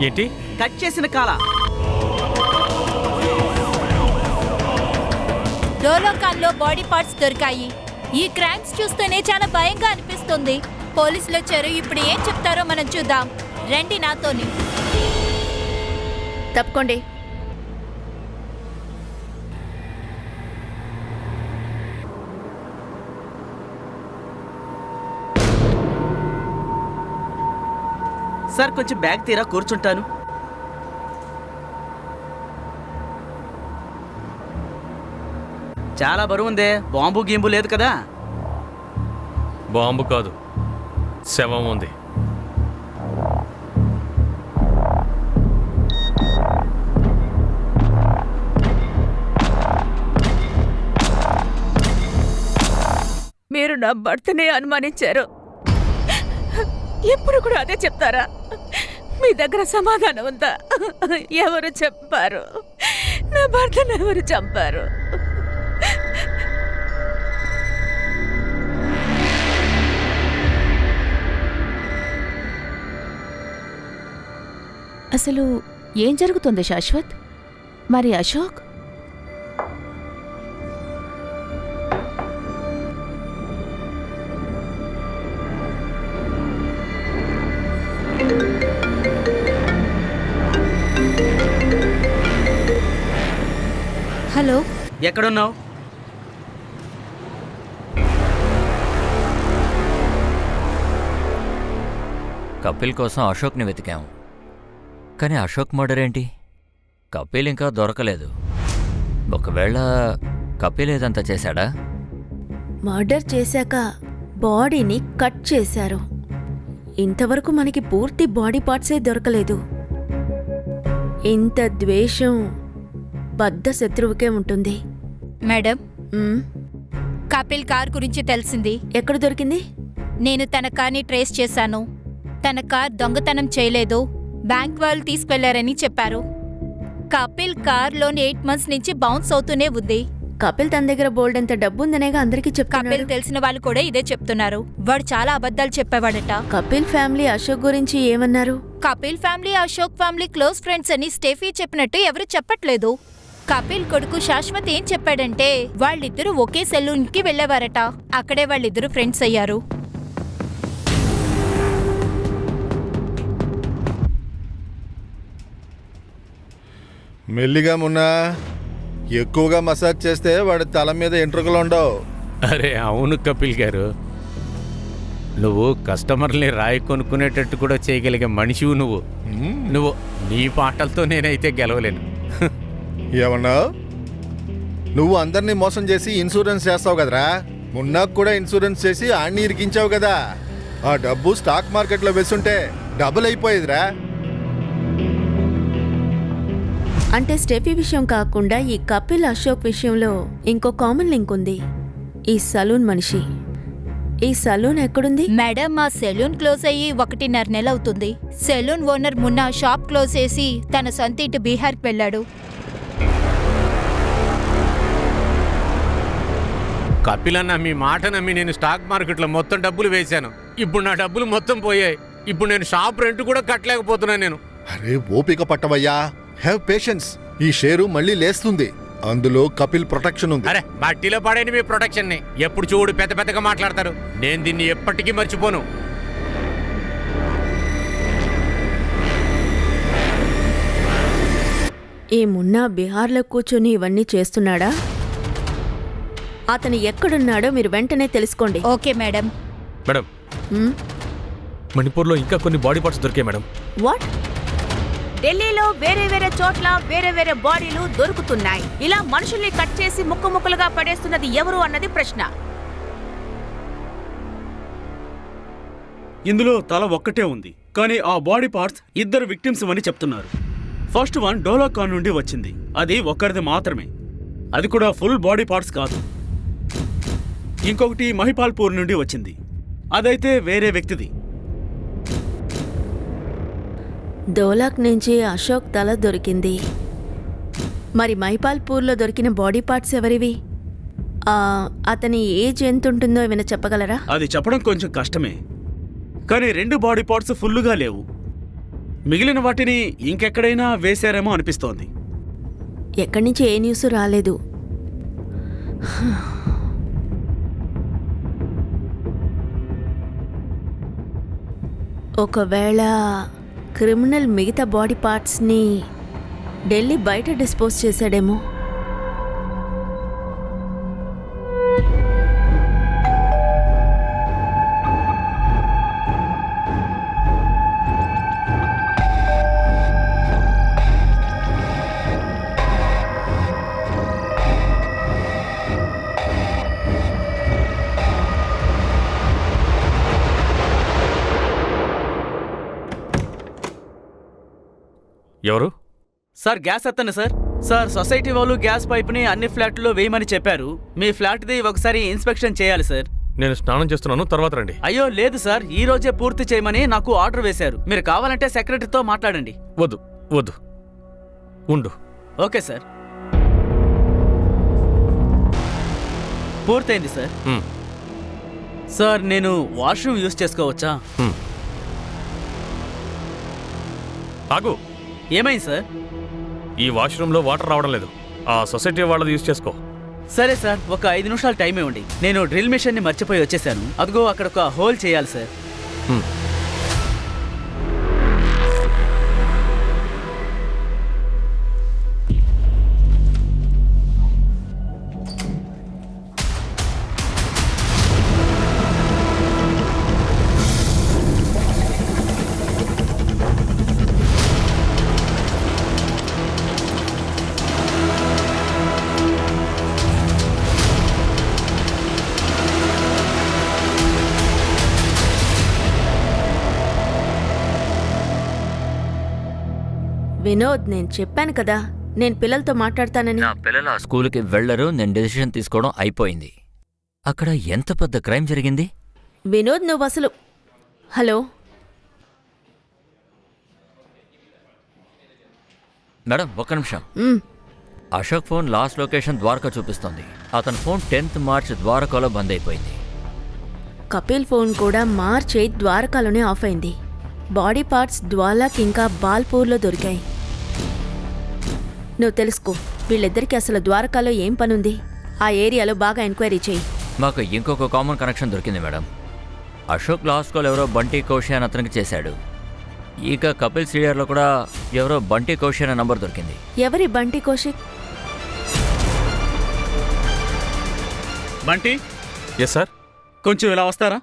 ఏంటి? కట్ చేసిన కాల. డోలోకాన్లో బాడీ పార్ట్స్ దొరికాయి. ఈ క్రైమ్స్ చూస్తేనే చాలా భయంగా అనిపిస్తుంది. పోలీసులు వచ్చారు. ఇప్పుడు ఏం చెప్తారో మనం చూద్దాం. రండి నాతోని. తప్పుకోండి. సార్, కొంచెం బ్యాగ్ తీరా, కూర్చుంటాను. చాలా బరువుందే. బాంబు గీంబు లేదు కదా? బాంబు కాదు, శవం ఉంది. మీరు నా భర్తనే అనుమానించారు. ఎప్పుడు కూడా అదే చెప్తారా? మీ దగ్గర సమాధానం ఉందా? ఎవరు చెప్పారు? నా భర్తను ఎవరు చంపారు? అసలు ఏం జరుగుతుంది శాశ్వత్? మరి అశోక్? హలో, ఎక్కడున్నావు? కపిల్ కోసం అశోక్ని వెతికాం, కానీ అశోక్ మర్డర్ ఏంటి? కపిల్ ఇంకా దొరకలేదు. ఒకవేళ కపిల్ ఏదంతా చేశాడా? మర్డర్ చేశాక బాడీని కట్ చేశారు. ఇంతవరకు మనకి పూర్తి బాడీ పార్ట్సే దొరకలేదు. ఇంత ద్వేషం బద్ధ శత్రువుకే ఉంటుంది. మేడం, కపిల్ కార్ గురించి తెలిసింది. ఎక్కడ దొరికింది? నేను తన కార్ని ట్రేస్ చేశాను. తన కార్ దొంగతనం చేయలేదు, బ్యాంక్ వాళ్ళు తీసుకెళ్లారని చెప్పారు. కపిల్ కార్ లోన్ 8 months నుంచి బౌన్స్ అవుతూనే ఉంది. కపిల్ తన దగ్గర బోల్డ్ అంత డబ్బు ఉందనేగా అందరికీ కపిల్ చెప్తున్నాడు. తెలిసిన వాళ్ళు కూడా ఇదే చెప్తున్నారు. వాడు చాలా అబద్ధాలు చెప్పేవాడట. కపిల్ ఫ్యామిలీ అశోక్ గురించి ఏమన్నారు? Kapil family Ashok family close friends అని స్టెఫీ చెప్పినట్టు ఎవరు చెప్పట్లేదు. కపిల్ కొడుకు శాశ్వత్ ఏం చెప్పాడంటే వాళ్ళిద్దరూ ఒకే సెలూన్ కి వెళ్లేవారట. అక్కడే వాళ్ళిద్దరూ ఫ్రెండ్స్ అయ్యారు. మెల్లిగా మున్నా, ఎక్కువగా మసాజ్ చేస్తే వాడి తల మీద ఎంట్రుకలు ఉండవు. అరే అవును కపిల్ గారు, నువ్వు కస్టమర్ని రాయి కొనుక్కునేటట్టు కూడా చేయగలిగే మనిషివు నువ్వు. నువ్వు నీ పాటలతో నేనైతే గెలవలేను. ఏమన్నా? నువ్వు అందరినీ మోసం చేసి ఇన్సూరెన్స్ చేస్తావు కదరా. మున్నాకు కూడా ఇన్సూరెన్స్ చేసి ఆడిని ఇరికించావు కదా. ఆ డబ్బు స్టాక్ మార్కెట్లో వేసుంటే డబుల్ అయిపోయేదిరా. అంటే స్టెఫీ విషయం కాకుండా ఈ కపిల్ అశోక్ విషయంలో ఇంకో కామన్ లింక్ ఉంది. ఈ సలూన్ మనిషి. ఈ సలూన్ ఎక్కడుంది? మేడం మా సెలూన్ క్లోజ్ అయ్యి 1.5 నెల అవుతుంది. సెలూన్ ఓనర్ మొన్న షాప్ క్లోజ్ చేసి తన సొంత ఇంటి బీహార్కి వెళ్ళాడు. కపిలన్న, మీ మాట నమ్మి నేను స్టాక్ మార్కెట్లో మొత్తం డబ్బులు వేశాను. ఇప్పుడు నా డబ్బులు మొత్తం పోయాయి. ఇప్పుడు నేను షాప్ రెంట్ కూడా కట్టలేకపోతున్నాను నేను. అరే ఓపిక పట్టవయ్యా, హ్యావ్ పేషెన్స్. ఈ షేరు మళ్ళీ లేస్తుంది. అందులో కపిల్ ప్రొటెక్షన్ ఉంది. అరే మట్టిలో పడేని మీ ప్రొటెక్షన్ ని ఎప్పుడు చూడు పెద్ద పెద్దగా మాట్లాడతారు. నేను దీన్ని ఎప్పటికీ మర్చిపోను. ఈ మున్నా బీహార్లో కూర్చొని ఇవన్నీ చేస్తున్నాడా? అతను ఎక్కడున్నాడో మీరు వెంటనే తెలుసుకోండి. Okay madam. మేడం, మణిపూర్లో ఇంకా కొన్ని బాడీ పార్ట్స్ దొరికాయి మేడం. వాట్? ఢిల్లీలో వేరే వేరే చోట్ల వేరే వేరే బాడీలు దొరుకుతున్నాయి. ఇలా మనుషుల్ని కట్ చేసి ముక్క ముక్కలుగా పడేస్తున్నది ఎవరు అన్నది ప్రశ్న. ఇందులో తల ఒక్కటే ఉంది, కానీ ఆ బాడీ పార్ట్స్ 2 విక్టిమ్స్ అని చెప్తున్నారు. ఫస్ట్ వన్ డోలాకాన్ నుండి వచ్చింది. అది ఒక్కరిది మాత్రమే, అది కూడా ఫుల్ బాడీ పార్ట్స్ కాదు. ఇంకొకటి మహిపాల్పూర్ నుండి వచ్చింది, అదైతే వేరే వ్యక్తిది. దోలాక్ నుంచి అశోక్ తల దొరికింది. మరి మైపాల్పూర్లో దొరికిన బాడీ పార్ట్స్ ఎవరివి? అతని ఏజ్ ఎంత ఉంటుందో ఏమైనా చెప్పగలరా? అది చెప్పడం కొంచెం కష్టమే, కానీ 2 బాడీ పార్ట్స్ ఫుల్లుగా లేవు. మిగిలిన వాటిని ఇంకెక్కడైనా వేశారేమో అనిపిస్తోంది. ఎక్కడి నుంచి ఏ న్యూస్ రాలేదు. ఒకవేళ క్రిమినల్ మిగతా బాడీ పార్ట్స్ని ఢిల్లీ బయట డిస్పోజ్ చేశాడేమో. ఎవరు? సార్, గ్యాస్ అతను సార్. సార్, సొసైటీ వాళ్ళు గ్యాస్ పైప్ని అన్ని ఫ్లాట్లో వేయమని చెప్పారు. మీ ఫ్లాట్ది ఒకసారి ఇన్స్పెక్షన్ చేయాలి సార్. నేను స్నానం చేస్తున్నాను, తర్వాత రండి. అయ్యో లేదు సార్, ఈ రోజే పూర్తి చేయమని నాకు ఆర్డర్ వేశారు. మీరు కావాలంటే సెక్రటరీతో మాట్లాడండి. వద్దు వద్దు, ఉండు. Okay sir. పూర్తయింది సార్. సార్, నేను వాష్రూమ్ యూజ్ చేసుకోవచ్చా? ఆగు. ఏమైంది సార్? ఈ వాష్రూమ్లో వాటర్ రావడం లేదు. ఆ సొసైటీ వాళ్ళది యూజ్ చేసుకో. సరే సార్, ఒక 5 నిమిషాలు టైం ఇవ్వండి. నేను డ్రిల్ మిషన్ని మర్చిపోయి వచ్చేసాను. అదిగో అక్కడ ఒక హోల్ చేయాలి సార్. వినోద్, నేను చెప్పాను కదా నేను పిల్లలతో మాట్లాడతానని. నా పిల్లలు ఆ స్కూల్కి వెళ్లరు. నేను డెసిషన్ తీసుకోవడం అయిపోయింది. అక్కడ ఎంత పెద్ద క్రైమ్ జరిగింది. వినోద్, నువ్వు అసలు... హలో మేడం, ఒక్క నిమిషం. Ashok phone last location Dwarka చూపిస్తోంది. అతని ఫోన్ 10th మార్చ్ ద్వారకాలో బంద్ అయిపోయింది. కపిల్ ఫోన్ కూడా మార్చ్ 8 ద్వారకాలోనే ఆఫ్ అయింది. బాడీ పార్ట్స్ డ్వాలాక్ ఇంకా బాల్పూర్లో దొరికాయి. నువ్వు తెలుసుకో, వీళ్ళిద్దరికి అసలు ద్వారకాలో ఏం పనుంది. ఆ ఏరియాలో బాగా ఎంక్వైరీ చేయి. మాకు ఇంకొక కామన్ కనెక్షన్ దొరికింది మేడం. అశోక్ లాస్ట్ కాల్ ఎవరో బంటి కౌశి అని అతనికి చేశాడు. ఇక కపిల్ సీరియర్లో కూడా ఎవరో బంటి కౌశి అనే నంబర్ దొరికింది. ఎవరి బంటి కౌశిక్? బంటి? Yes sir. కొంచెం ఇలా వస్తారా?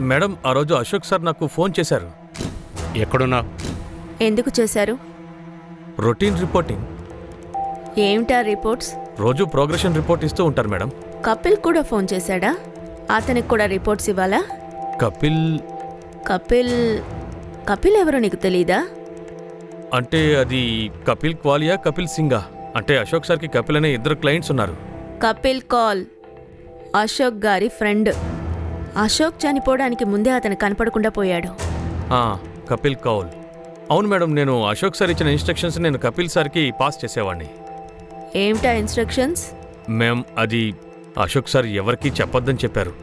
మేడం, ఆ రోజు అశోక్ సార్ నాకు ఫోన్ చేశారు. ఎక్కడున్నా? ఎందుకు చేశారు? Routine reporting. ఏమిటా రిపోర్ట్స్? రోజు ప్రోగ్రెషన్ రిపోర్ట్ ఇస్తూ ఉంటారు మేడం. కపిల్ కూడా ఫోన్ చేశాడా? అతనికి కూడా రిపోర్ట్స్ ఇవ్వాలా? కపిల్ కపిల్ కపిల్ ఎవరో నీకు తెలీదా? అంటే అది కపిల్ క్వాలియా కపిల్ సింగా? అంటే అశోక్ సార్కి కపిల్ అనే ఇద్దరు క్లయింట్స్ ఉన్నారు. కపిల్ కాల్ అశోక్ గారి ఫ్రెండ్. అశోక్ చనిపోవడానికి ముందే అతను కనపడకుండా పోయాడు. కపిల్ కౌల్. అవును మేడం, నేను అశోక్ సార్ ఇచ్చిన ఇన్స్ట్రక్షన్స్ నేను కపిల్ సార్కి పాస్ చేసేవాడిని. ఏమిటా ఇన్స్ట్రక్షన్స్? మేం అది అశోక్ సార్ ఎవరికీ చెప్పొద్దని చెప్పారు.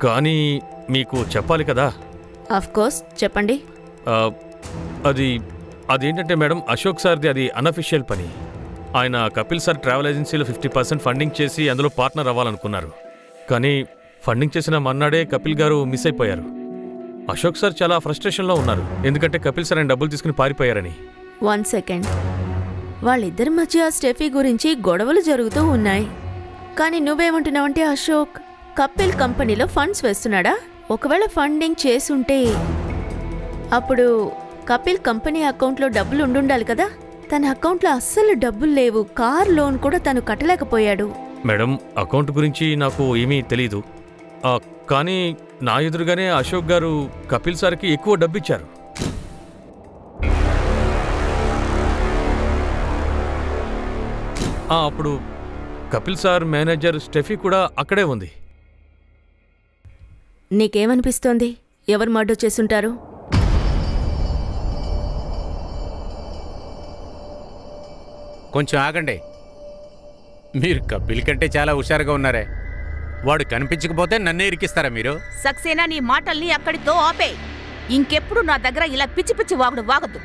కానీ మీకు చెప్పాలి కదా. ఆఫ్ కోర్స్, చెప్పండి. అదేంటంటే మేడం, అశోక్ సార్ది అది అన్అఫిషియల్ పని. ఆయన కపిల్ సార్ ట్రావెల్ ఏజెన్సీలో 50% ఫండింగ్ చేసి అందులో పార్ట్నర్ అవ్వాలనుకున్నారు. కానీ ఫండింగ్ చేసిన మర్నాడే కపిల్ గారు మిస్ అయిపోయారు. అశోక్ సార్ చాలా ఫ్రస్ట్రేషన్లో ఉన్నారు, ఎందుకంటే కపిల్ సార్ ఆయన డబ్బులు తీసుకుని పారిపోయారని. 1 సెకండ్. వాళ్ళిద్దరి మధ్య స్టెఫీ గురించి గొడవలు జరుగుతూ ఉన్నాయి. కానీ నువ్వేమంటున్నావంటే అశోక్ కపిల్ కంపెనీలో ఫండ్స్ వేస్తున్నాడా? ఒకవేళ ఫండింగ్ చేసుంటే అప్పుడు కపిల్ కంపెనీ అకౌంట్లో డబ్బులు ఉండుండాలి కదా. తన అకౌంట్లో అస్సలు డబ్బులు లేవు. కార్ లోన్ కూడా తను కట్టలేకపోయాడు. మేడం, అకౌంట్ గురించి నాకు ఏమీ తెలీదు. కానీ నా ఎదురుగానే అశోక్ గారు కపిల్ సార్కి ఎక్కువ డబ్బిచ్చారు. అప్పుడు కపిల్ సార్ మేనేజర్ స్టెఫీ కూడా అక్కడే ఉంది. నీకేమనిపిస్తోంది? ఎవరు మర్డర్ చేసుంటారు? కొంచెం ఆగండి. మీరు కపిల్ కంటే చాలా హుషారుగా ఉన్నారే. వాడు కనిపించకపోతే నన్నే ఇరికిస్తారా మీరు? సక్సేనా, నీ మాటల్ని అక్కడితో ఆపే. ఇంకెప్పుడు నా దగ్గర ఇలా పిచ్చి పిచ్చి వాగుడు వాగద్దు.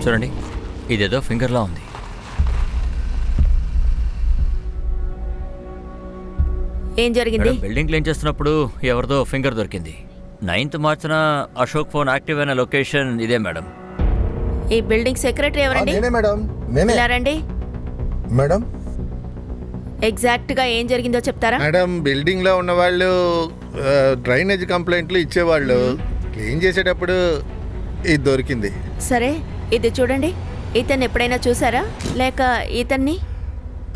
చూడండి, ఇదేదో ఫింగర్లా ఉంది. ఏం జరిగింది? మేడం, బిల్డింగ్ క్లీన్ చేస్తున్నప్పుడు ఎవరిదో ఫింగర్ దొరికింది. 9th మార్చిన అశోక్ ఫోన్ యాక్టివ్ అయిన లొకేషన్ ఇదే మేడం. ఈ బిల్డింగ్ సెక్రటరీ ఎవరండి? ఇలా రండి. మేడం, ఎగ్జాక్ట్ గా ఏం జరిగిందో చెప్తారా? మేడం, బిల్డింగ్ లో ఉన్న వాళ్ళు డ్రైనేజ్ కంప్లైంట్లు ఇచ్చేవాళ్ళు. క్లీన్ చేసేటప్పుడు ఇది దొరికింది. సరే, ఇది చూడండి. ఇతన్ని ఎప్పుడైనా చూసారా లేక ఇతన్ని?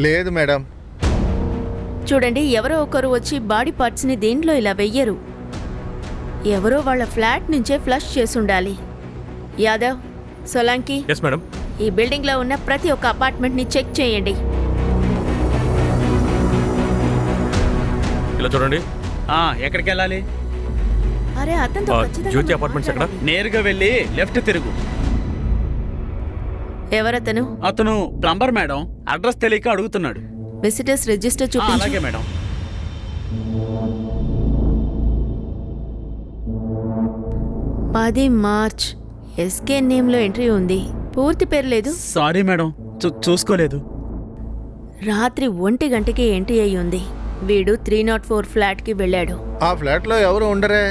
లేదు మేడం. చూడండి, ఎవరో ఒకరు వచ్చి బాడీ పార్ట్స్ ని దీంట్లో ఇలా వెయ్యరు. ఎవరో వాళ్ళ ఫ్లాట్ నుంచే ఫ్లష్ చేసుండాలి. Yadav, Solanki, yes madam. ఈ బిల్డింగ్ లో ఉన్న ప్రతి ఒక్క అపార్ట్మెంట్ ని చెక్ చేయండి. ఇలా చూడండి. ఎక్కడికి వెళ్ళాలి? అరే, అతనితో ఖచ్చితంగా జ్యోతి అపార్ట్మెంట్స్ ఎక్కడ? నేరుగా వెళ్ళి లెఫ్ట్ తిరుగు. ఎవరతను? అతను ప్లంబర్ మేడం. అడ్రస్ తెలియక అడుగుతున్నాడు. విజిటర్స్ రిజిస్టర్ చూపించు. అలాగే మేడం. 10 మార్చ్. ఎస్కే నేమ్ లో ఎంట్రీ ఉంది. పూర్తి పేరు లేదు. సారీ మేడం, చూసుకోలేదు. రాత్రి 1 గంటకి ఎంట్రీ అయి ఉంది. వీడు 304 ఫ్లాట్ కి వెళ్ళాడు. ఆ ఫ్లాట్ లో ఎవరు ఉండరే.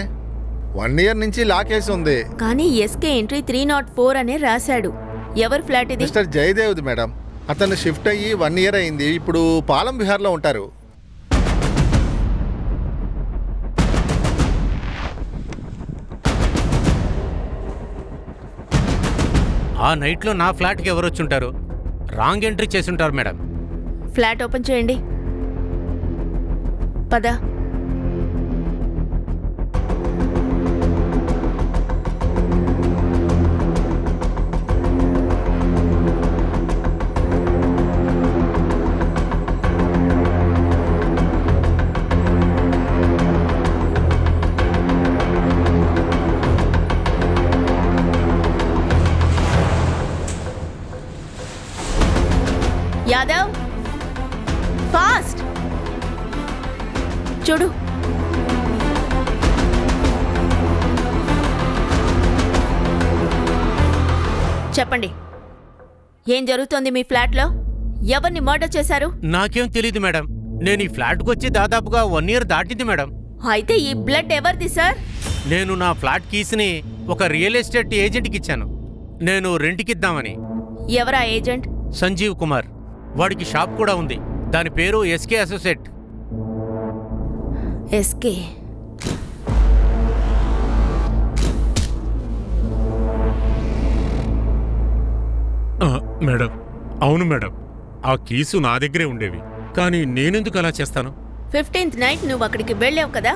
1 year నుంచి లాకేసి ఉంది. కానీ ఎస్కే ఎంట్రీ 304 అనే రాశాడు. ఎవరి ఫ్లాట్ ఇది? మిస్టర్ జయదేవ్ది మేడం. అతను షిఫ్ట్ అయ్యి 1 year అయింది. ఇప్పుడు పాలం విహార్లో ఉంటారు. ఆ నైట్లో నా ఫ్లాట్కి ఎవరు వచ్చుంటారు? రాంగ్ ఎంట్రీ చేసుంటారు మేడం. ఫ్లాట్ ఓపెన్ చేయండి. పద. యాదవ్, ఫాస్ట్ చూడు. చెప్పండి, ఏం జరుగుతోంది మీ ఫ్లాట్లో? ఎవరిని మర్డర్ చేశారు? నాకేం తెలీదు మేడం. నేను ఈ ఫ్లాట్కి వచ్చి దాదాపుగా 1 year దాటింది మేడం. అయితే ఈ బ్లడ్ ఎవరిది సార్? నేను నా ఫ్లాట్ కీస్ని ఒక రియల్ ఎస్టేట్ ఏజెంట్కి ఇచ్చాను. నేను రెంట్కిద్దామని. ఎవరా ఏజెంట్? సంజీవ్ కుమార్. వాడికి షాప్ కూడా ఉంది. దాని పేరు ఎస్కే అసోసియేట్. ఎస్కే. మేడం, అవును మేడం. ఆ కీసు నా దగ్గరే ఉండేవి. కానీ నేనెందుకు అలా చేస్తాను? 15th నైట్ నువ్వు అక్కడికి వెళ్ళావు కదా,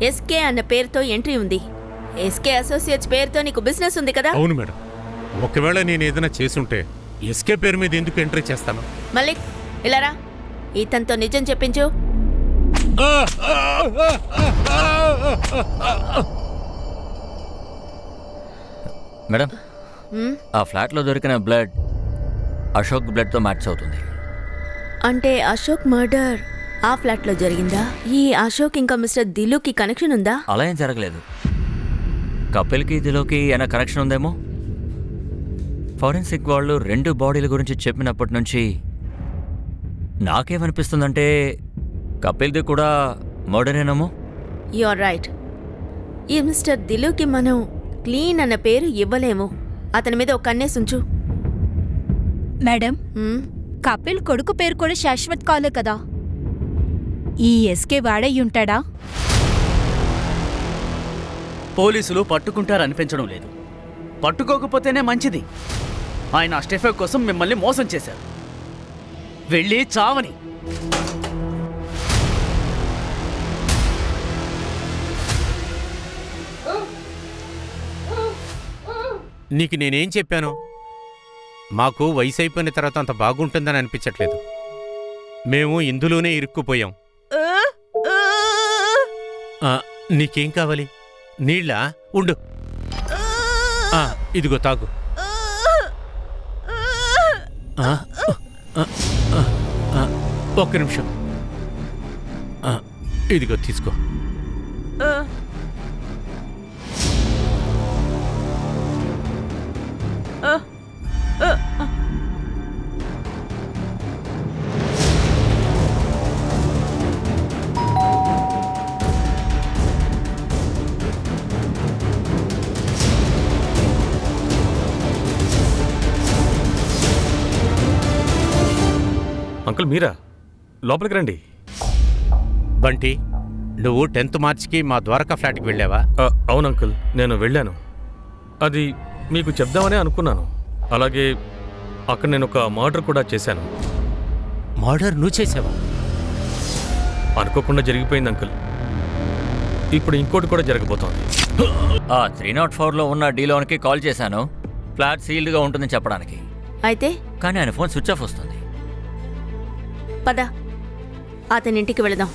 ఎస్కే అన్న పేరుతో ఎంట్రీ ఉంది. ఎస్కే అసోసియేట్స్ పేరుతో నీకు బిజినెస్ ఉంది కదా. అవును మేడం. ఒకవేళ నేను ఏదైనా చేసుంటే ఎస్కే పేరు మీద ఎందుకు ఎంట్రీ చేస్తాను? మల్లిక్ ఇలారా, ఇతనితో నిజం చెప్పించు. మేడం, హ్మ్? ఆ ఫ్లాట్లో దొరికిన బ్లడ్ అశోక్ బ్లడ్తో మ్యాచ్ అవుతుంది. అంటే అశోక్ మర్డర్ ఆ ఫ్లాట్లో జరిగిందా? ఈ అశోక్ ఇంకా మిస్టర్ దిలుకి కనెక్షన్ ఉందా? అలా ఏం జరగలేదు. కపిల్కి దిలోకి ఏమైనా కనెక్షన్ ఉందేమో. ఫారెన్సిక్ వాళ్ళు 2 బాడీల గురించి చెప్పినప్పటి నుంచి నాకేమనిపిస్తుందంటే కపిల్ది కూడా మర్డరేనేమో. You are right. ఈ మిస్టర్ దిలుకి మనం క్లీన్ అన్న పేరు ఇవ్వలేము. అతని మీద ఒక కన్నేసుంచు. మేడం, హ్మ్? కపిల్ కొడుకు పేరు కూడా శాశ్వత్ కాలే కదా. ఈ ఎస్కే వాడయ్యుంటాడా? పోలీసులు పట్టుకుంటారనిపించడం లేదు. పట్టుకోకపోతేనే మంచిది. ఆయన స్టెఫే కోసం మిమ్మల్ని మోసం చేశారు. వెళ్ళి చావని. నీకు నేనేం చెప్పాను? మాకు వయసు అయిపోయిన తర్వాత అంత బాగుంటుందని అనిపించట్లేదు. మేము ఇందులోనే ఇరుక్కుపోయాం. నీకేం కావాలి? నీళ్ళా? ఉండు. ఇదిగో తాగు. ఒక్క నిమిషం. ఇదిగో తీసుకో. అంకుల్ మీరా? లోపలికి రండి. బంటి, నువ్వు 10th మార్చికి మా ద్వారకా ఫ్లాట్కి వెళ్ళావా? అవును అంకుల్, నేను వెళ్ళాను. అది మీకు చెప్దామనే అనుకున్నాను. అలాగే అక్కడ నేను ఒక మర్డర్ కూడా చేశాను. మర్డర్ నువ్వు చేసావా? అనుకోకుండా జరిగిపోయింది అంకుల్. ఇప్పుడు ఇంకోటి కూడా జరగబోతోంది. ఆ 304లో ఉన్న డీలోన్కి కాల్ చేశాను, ఫ్లాట్ సీల్డ్గా ఉంటుందని చెప్పడానికి. అయితే కానీ ఆయన ఫోన్ స్విచ్ ఆఫ్ వస్తుంది. పద, అతని ఇంటికి వెళదాం.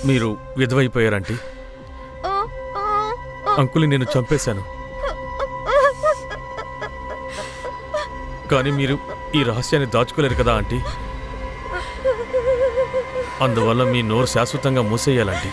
మీరు విధవైపోయారంటీ. అంకుల్ని నేను చంపేశాను. కానీ మీరు ఈ రహస్యాన్ని దాచుకోలేరు కదా ఆంటీ. అందువల్ల మీ నోరు శాశ్వతంగా మూసేయాలంటీ.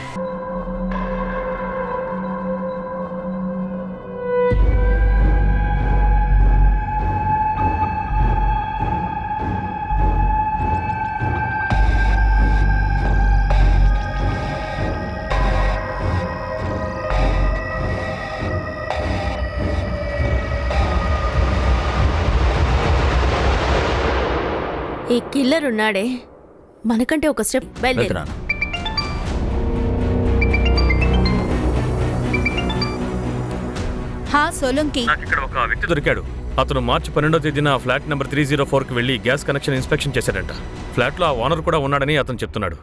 ఈ కిల్లర్ ఉన్నాడే, మనకంటే ఒక స్టెప్ బయలుదేరు. వెళ్తున్నాను. హా సోలంకి, నాకు ఇక్కడ ఒక వ్యక్తి దొరికాడు. అతను మార్చి 12వ తేదీన ఫ్లాట్ నెంబర్ 304కి వెళ్ళి గ్యాస్ కనెక్షన్ ఇన్స్పెక్షన్ చేశాడంట. ఫ్లాట్లో ఆ ఓనర్ కూడా ఉన్నాడని అతను చెప్తున్నాడు.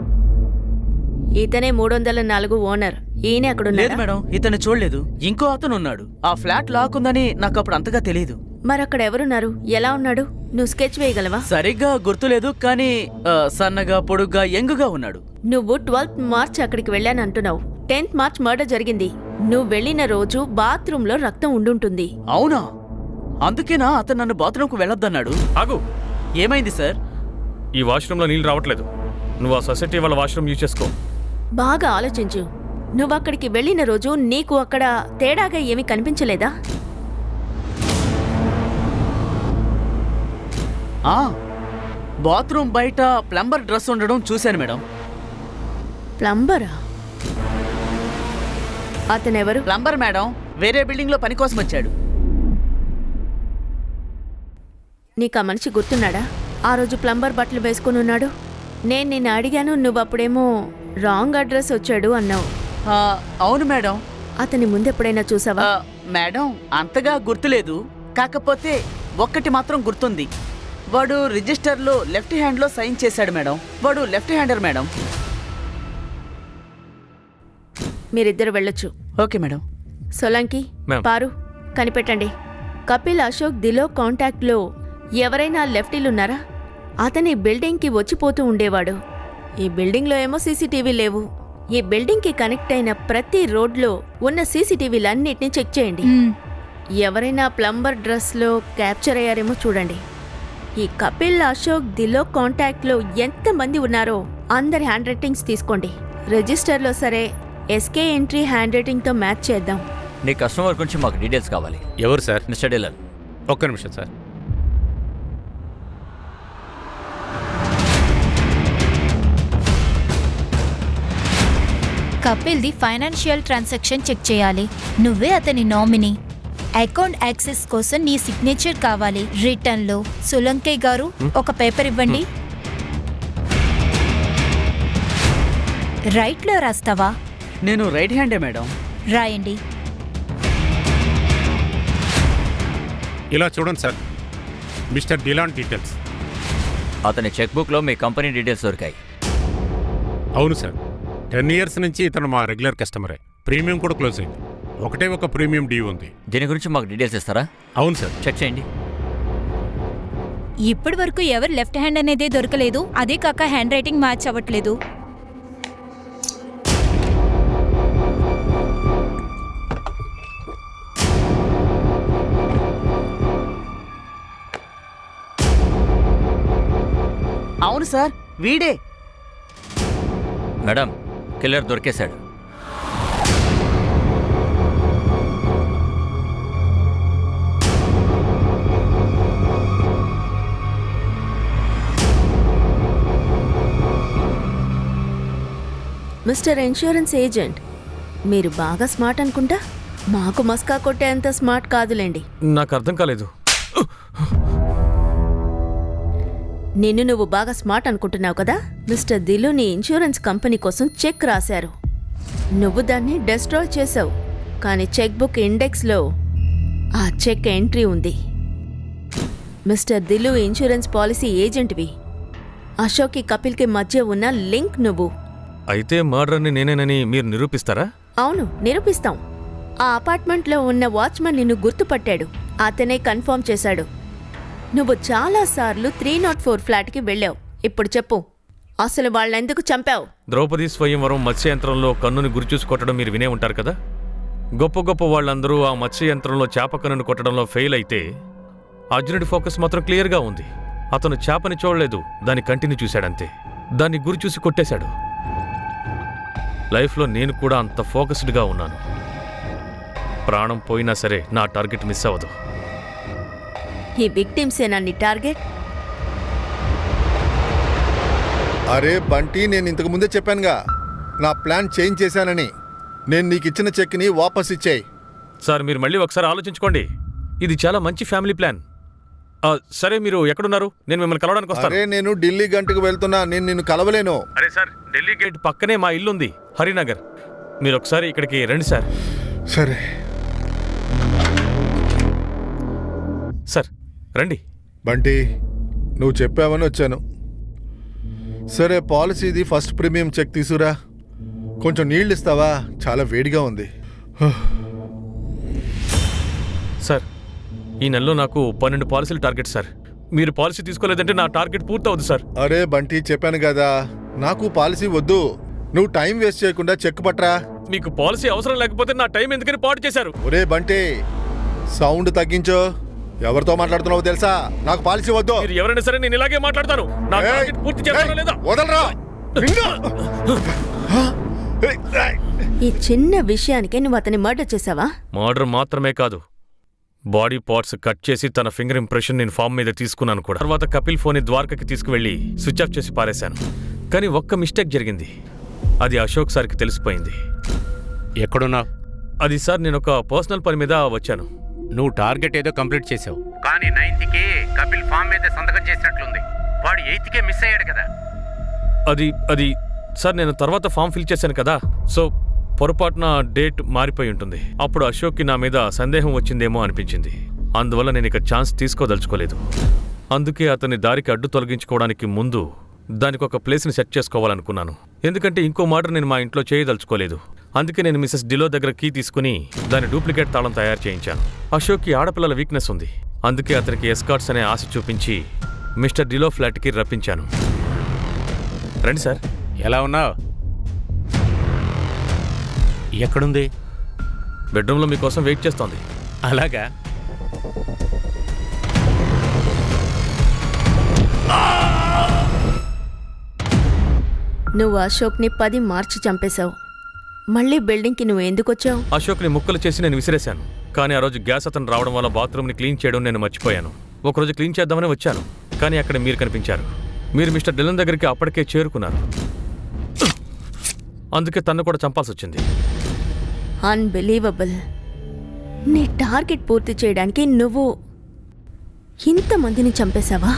ఇతనే 304 ఓనర్. ఈయన అక్కడ లేదు మేడం, ఇతను చూడలేదు. ఇంకో అతను ఉన్నాడు. ఆ ఫ్లాట్ లాక్కుందని నాకు అప్పుడు అంతగా తెలియదు. మరక్కడ ఎవరున్నారు? ఎలా ఉన్నాడు? నువ్వు స్కెచ్ వేయగలవా? సరిగ్గా గుర్తులేదు, కానీ సన్నగా పొడుగ్గా యంగుగా ఉన్నాడు. నువ్వు 12th మార్చ్ అక్కడికి వెళ్ళానంటున్నావు. 10th మార్చ్ మర్డర్ జరిగింది. నువ్వు వెళ్ళిన రోజు బాత్రూంలో రక్తం ఉండుంటుంది. అవునా? అందుకేనా అతను నన్ను బాత్రూంకు వెళ్ళొద్దన్నాడు? ఆగు. ఏమైంది సార్? ఈ వాష్రూమ్లో నీళ్ళు రావట్లేదు. నువ్వు ఆ సొసైటీ వాళ్ళ వాష్రూమ్ యూజ్ చేసుకో. బాగా ఆలోచించు. నువ్వు అక్కడికి వెళ్ళిన రోజు నీకు అక్కడ తేడాగా ఏమీ కనిపించలేదా? బాత్రూమ్ బయట ప్లంబర్ డ్రెస్ ఉండడం చూశాను మేడం. ప్లంబరా? అతనెవరు? ప్లంబర్ మేడం, వేరే బిల్డింగ్ లో పని కోసం వచ్చాడు. నీకు ఆ మనిషి గుర్తున్నాడా? ఆ రోజు ప్లంబర్ బట్టలు వేసుకుని ఉన్నాడు. నేను నిన్ను అడిగాను, నువ్వప్పుడేమో రాంగ్ అడ్రస్ వచ్చాడు అన్నావు. అవును మేడం. అతని ముందెప్పుడైనా చూసావా? మేడం అంతగా గుర్తులేదు, కాకపోతే ఒక్కటి మాత్రం గుర్తుంది. వాడు రిజిస్టర్లో లెఫ్ట్ హ్యాండ్లో సైన్ చేశాడు మేడం. వాడు లెఫ్ట్ హ్యాండర్ మేడం. మీరిద్దరు వెళ్ళొచ్చు. Okay madam. Solanki, ma'am. Paru, కనిపెట్టండి. కపిల్, అశోక్, దిలో కాంటాక్ట్లో ఎవరైనా లెఫ్టీలున్నారా? అతని బిల్డింగ్కి వచ్చిపోతూ ఉండేవాడు. ఈ బిల్డింగ్లో ఏమో సీసీటీవీ లేవు. ఈ బిల్డింగ్కి కనెక్ట్ అయిన ప్రతి రోడ్లో ఉన్న సీసీటీవీలన్నిటిని చెక్ చేయండి. ఎవరైనా ప్లంబర్ డ్రెస్లో క్యాప్చర్ అయ్యారేమో చూడండి. ఈ కపిల్, అశోక్, దిలో కాంటాక్ట్లో ఎంతమంది ఉన్నారో అందరి హ్యాండ్ రైటింగ్స్ తీసుకోండి. రిజిస్టర్లో సరే, ఎస్కే ఎంట్రీ హ్యాండ్ రైటింగ్తో మ్యాచ్ చేద్దాం. నీ కస్టమర్ గురించి మాకు డీటెయిల్స్ కావాలి. ఎవరు సార్? Mister dealer. ఒక్క నిమిషం సార్. కపిల్ది ఫైనాన్షియల్ ట్రాన్సాక్షన్ చెక్ చేయాలి. నువ్వే అతని నామినీ. అకౌంట్ యాక్సెస్ కోసం నీ సిగ్నేచర్ కావాలి. రిటర్న్లో సోలంకి గారు ఒక పేపర్ ఇవ్వండి. రైట్లో రాస్తావా? నేను రైట్ హ్యాండే మేడం. రాయండి. ఇలా చూడండి సార్, మిస్టర్ డిలాన్ డీటెయిల్స్. అతని చెక్బుక్లో మీ కంపెనీ డీటెయిల్స్ దొరికాయి. అవును సార్, 10 years నుంచి ఇతను మా రెగ్యులర్ కస్టమరే. ప్రీమియం కూడా క్లోజ్ అయింది. ఒకటే ఒక ప్రీమియం డ్యూ ఉంది. దీని గురించి మాకు డీటెయిల్స్ ఇస్తారా? అవును సార్. చెక్ చేయండి. ఇప్పటి వరకు ఎవరు లెఫ్ట్ హ్యాండ్ అనేదే దొరకలేదు. అదే కాక హ్యాండ్ రైటింగ్ మ్యాచ్ అవ్వట్లేదు. అవును సార్, వీడే. మేడం, కిల్లర్ దొరికేశాడు. మిస్టర్ ఇన్సూరెన్స్ ఏజెంట్, మీరు బాగా స్మార్ట్ అనుకుంటా. మాకు మస్కా కొట్టేంత స్మార్ట్ కాదులేండి. నాకు అర్థం కాలేదు. నిన్ను నువ్వు బాగా స్మార్ట్ అనుకుంటున్నావు కదా. మిస్టర్ దిలు నీ ఇన్సూరెన్స్ కంపెనీ కోసం చెక్ రాశారు. నువ్వు దాన్ని డెస్ట్రాయ్ చేసావు. కానీ చెక్ బుక్ ఇండెక్స్లో ఆ చెక్ ఎంట్రీ ఉంది. మిస్టర్ దిలు ఇన్సూరెన్స్ పాలసీ ఏజెంట్వి. అశోక్కి కపిల్కి మధ్య ఉన్న లింక్ నువ్వు. అయితే మర్డర్ని నేనేనని మీరు నిరూపిస్తారా? అవును, నిరూపిస్తాం. ఆ అపార్ట్మెంట్లో ఉన్న వాచ్మన్ నిన్ను గుర్తుపట్టాడు. అతనే కన్ఫర్మ్ చేశాడు. నువ్వు చాలాసార్లు 304 ఫ్లాట్కి వెళ్ళావు. ఇప్పుడు చెప్పు, అసలు వాళ్ళెందుకు చంపావు? ద్రౌపది స్వయంవరం మత్స్యయంత్రంలో కన్నుని గురిచూసి కొట్టడం మీరు వినే ఉంటారు కదా. గొప్ప గొప్ప వాళ్ళందరూ ఆ మత్స్యయంత్రంలో చేప కన్నును కొట్టడంలో ఫెయిల్ అయితే అర్జునుడి ఫోకస్ మాత్రం క్లియర్గా ఉంది. అతను చేపని చూడలేదు, దాని కంటిని చూశాడంతే. దాన్ని గురిచూసి కొట్టేశాడు. లైఫ్లో నేను కూడా అంత ఫోకస్డ్గా ఉన్నాను. ప్రాణం పోయినా సరే నా టార్గెట్ మిస్ అవ్వదు. ఈ విక్టిమ్సేనా నీ టార్గెట్? అరే బంటి, నేను ఇంతకు ముందే చెప్పానుగా నా ప్లాన్ చేంజ్ చేశానని. నేను నీకు ఇచ్చిన చెక్ని వాపస్ ఇచ్చేయి. సార్, మీరు మళ్ళీ ఒకసారి ఆలోచించుకోండి. ఇది చాలా మంచి ఫ్యామిలీ ప్లాన్. సరే, మీరు ఎక్కడున్నారు? నేను మిమ్మల్ని కలవడానికి వస్తాను. అరే, నేను ఢిల్లీ గంటకు వెళ్తున్నా. నేను నిన్ను కలవలేను. అరే సార్, ఢిల్లీ గేట్ పక్కనే మా ఇల్లు ఉంది, హరినగర్. మీరు ఒకసారి ఇక్కడికి రండి సార్. సరే సార్, రండి. బంటి, నువ్వు చెప్పావని వచ్చాను. సరే, పాలసీది ఫస్ట్ ప్రీమియం చెక్ తీసుకురా. కొంచెం నీళ్ళు ఇస్తావా? చాలా వేడిగా ఉంది. సార్, ఈ నెలలో నాకు 12 పాలసీలు టార్గెట్ సార్. మీరు పాలసీ తీసుకోలేదంటే నా టార్గెట్ పూర్తవద్దు సార్. అరే బంటి, చెప్పాను కదా నాకు పాలసీ వద్దు. నువ్వు టైం వేస్ట్ చేయకుండా చెక్ పట్రా. మీకు పాలసీ అవసరం లేకపోతే నా టైం ఎందుకని పాడు చేశారు? ఒరే బంటి, సౌండ్ తగ్గించు. ఎవరితో మాట్లాడుతున్నావో తెలుసా? నాకు పాలసీ వద్దు. మీరు ఎవరైనా సరే నేను ఇలాగే మాట్లాడతాను. నా టార్గెట్ పూర్తి చేస్తారా లేదా? వదలరా. ఈ చిన్న విషయానికే నువ్వు అతని మర్డర్ చేసావా? మర్డర్ మాత్రమే కాదు, బాడీ పార్ట్స్ కట్ చేసి తన ఫింగర్ ఇంప్రెషన్ నేను ఫామ్ మీద తీసుకున్నాను కూడా. తర్వాత కపిల్ ఫోన్ని ద్వారకకి తీసుకువెళ్ళి స్విచ్ ఆఫ్ చేసి పారేశాను. కానీ ఒక్క మిస్టేక్ జరిగింది. అది అశోక్ సార్కి తెలిసిపోయింది. ఎక్కడున్నావు? అది సార్, నేను ఒక పర్సనల్ పని మీద వచ్చాను. నువ్వు టార్గెట్ ఏదో కంప్లీట్ చేసావు, కానీ 9కి కపిల్ ఫామ్ మీద సంతకం చేసినట్లుంది. వాడు 8కే మిస్ అయ్యాడు కదా. అది సార్, నేను తర్వాత ఫామ్ ఫిల్ చేశాను కదా, సో పొరపాటున డేట్ మారిపోయి ఉంటుంది. అప్పుడు అశోక్కి నా మీద సందేహం వచ్చిందేమో అనిపించింది. అందువల్ల నేను ఇక ఛాన్స్ తీసుకోదలుచుకోలేదు. అందుకే అతని దారికి అడ్డు తొలగించుకోవడానికి ముందు దానికి ఒక ప్లేస్ని సెట్ చేసుకోవాలనుకున్నాను. ఎందుకంటే ఇంకో మర్డర్ నేను మా ఇంట్లో చేయదలుచుకోలేదు. అందుకే నేను మిసెస్ డిలో దగ్గర కీ తీసుకుని దాని డూప్లికేట్ తాళం తయారు చేయించాను. అశోక్కి ఆడపిల్లల వీక్నెస్ ఉంది. అందుకే అతనికి ఎస్కార్ట్స్ అనే ఆశ చూపించి మిస్టర్ డిలో ఫ్లాట్కి రప్పించాను. రండి సార్. ఎలా ఉన్నావు? ఎక్కడుంది? బెడ్రూమ్లో మీకోసం వెయిట్ చేస్తోంది. అలాగా? నువ్వు అశోక్ని 10 మార్చి చంపేశావు. మళ్ళీ బిల్డింగ్కి నువ్వు ఎందుకు వచ్చావు? అశోక్ని ముక్కలు చేసి నేను విసిరేశాను. కానీ ఆ రోజు గ్యాస్ అతను రావడం వల్ల బాత్రూమ్ని క్లీన్ చేయడం నేను మర్చిపోయాను. ఒకరోజు క్లీన్ చేద్దామని వచ్చాను, కానీ అక్కడ మీరు కనిపించారు. మీరు మిస్టర్ డిలన్ దగ్గరికి అప్పటికే చేరుకున్నారు. అందుకే తన్ను కూడా చంపాల్సి వచ్చింది. అన్బిలీవబుల్. నీ టార్గెట్ పూర్తి చేయడానికి నువ్వు ఇంతమందిని చంపేశావా?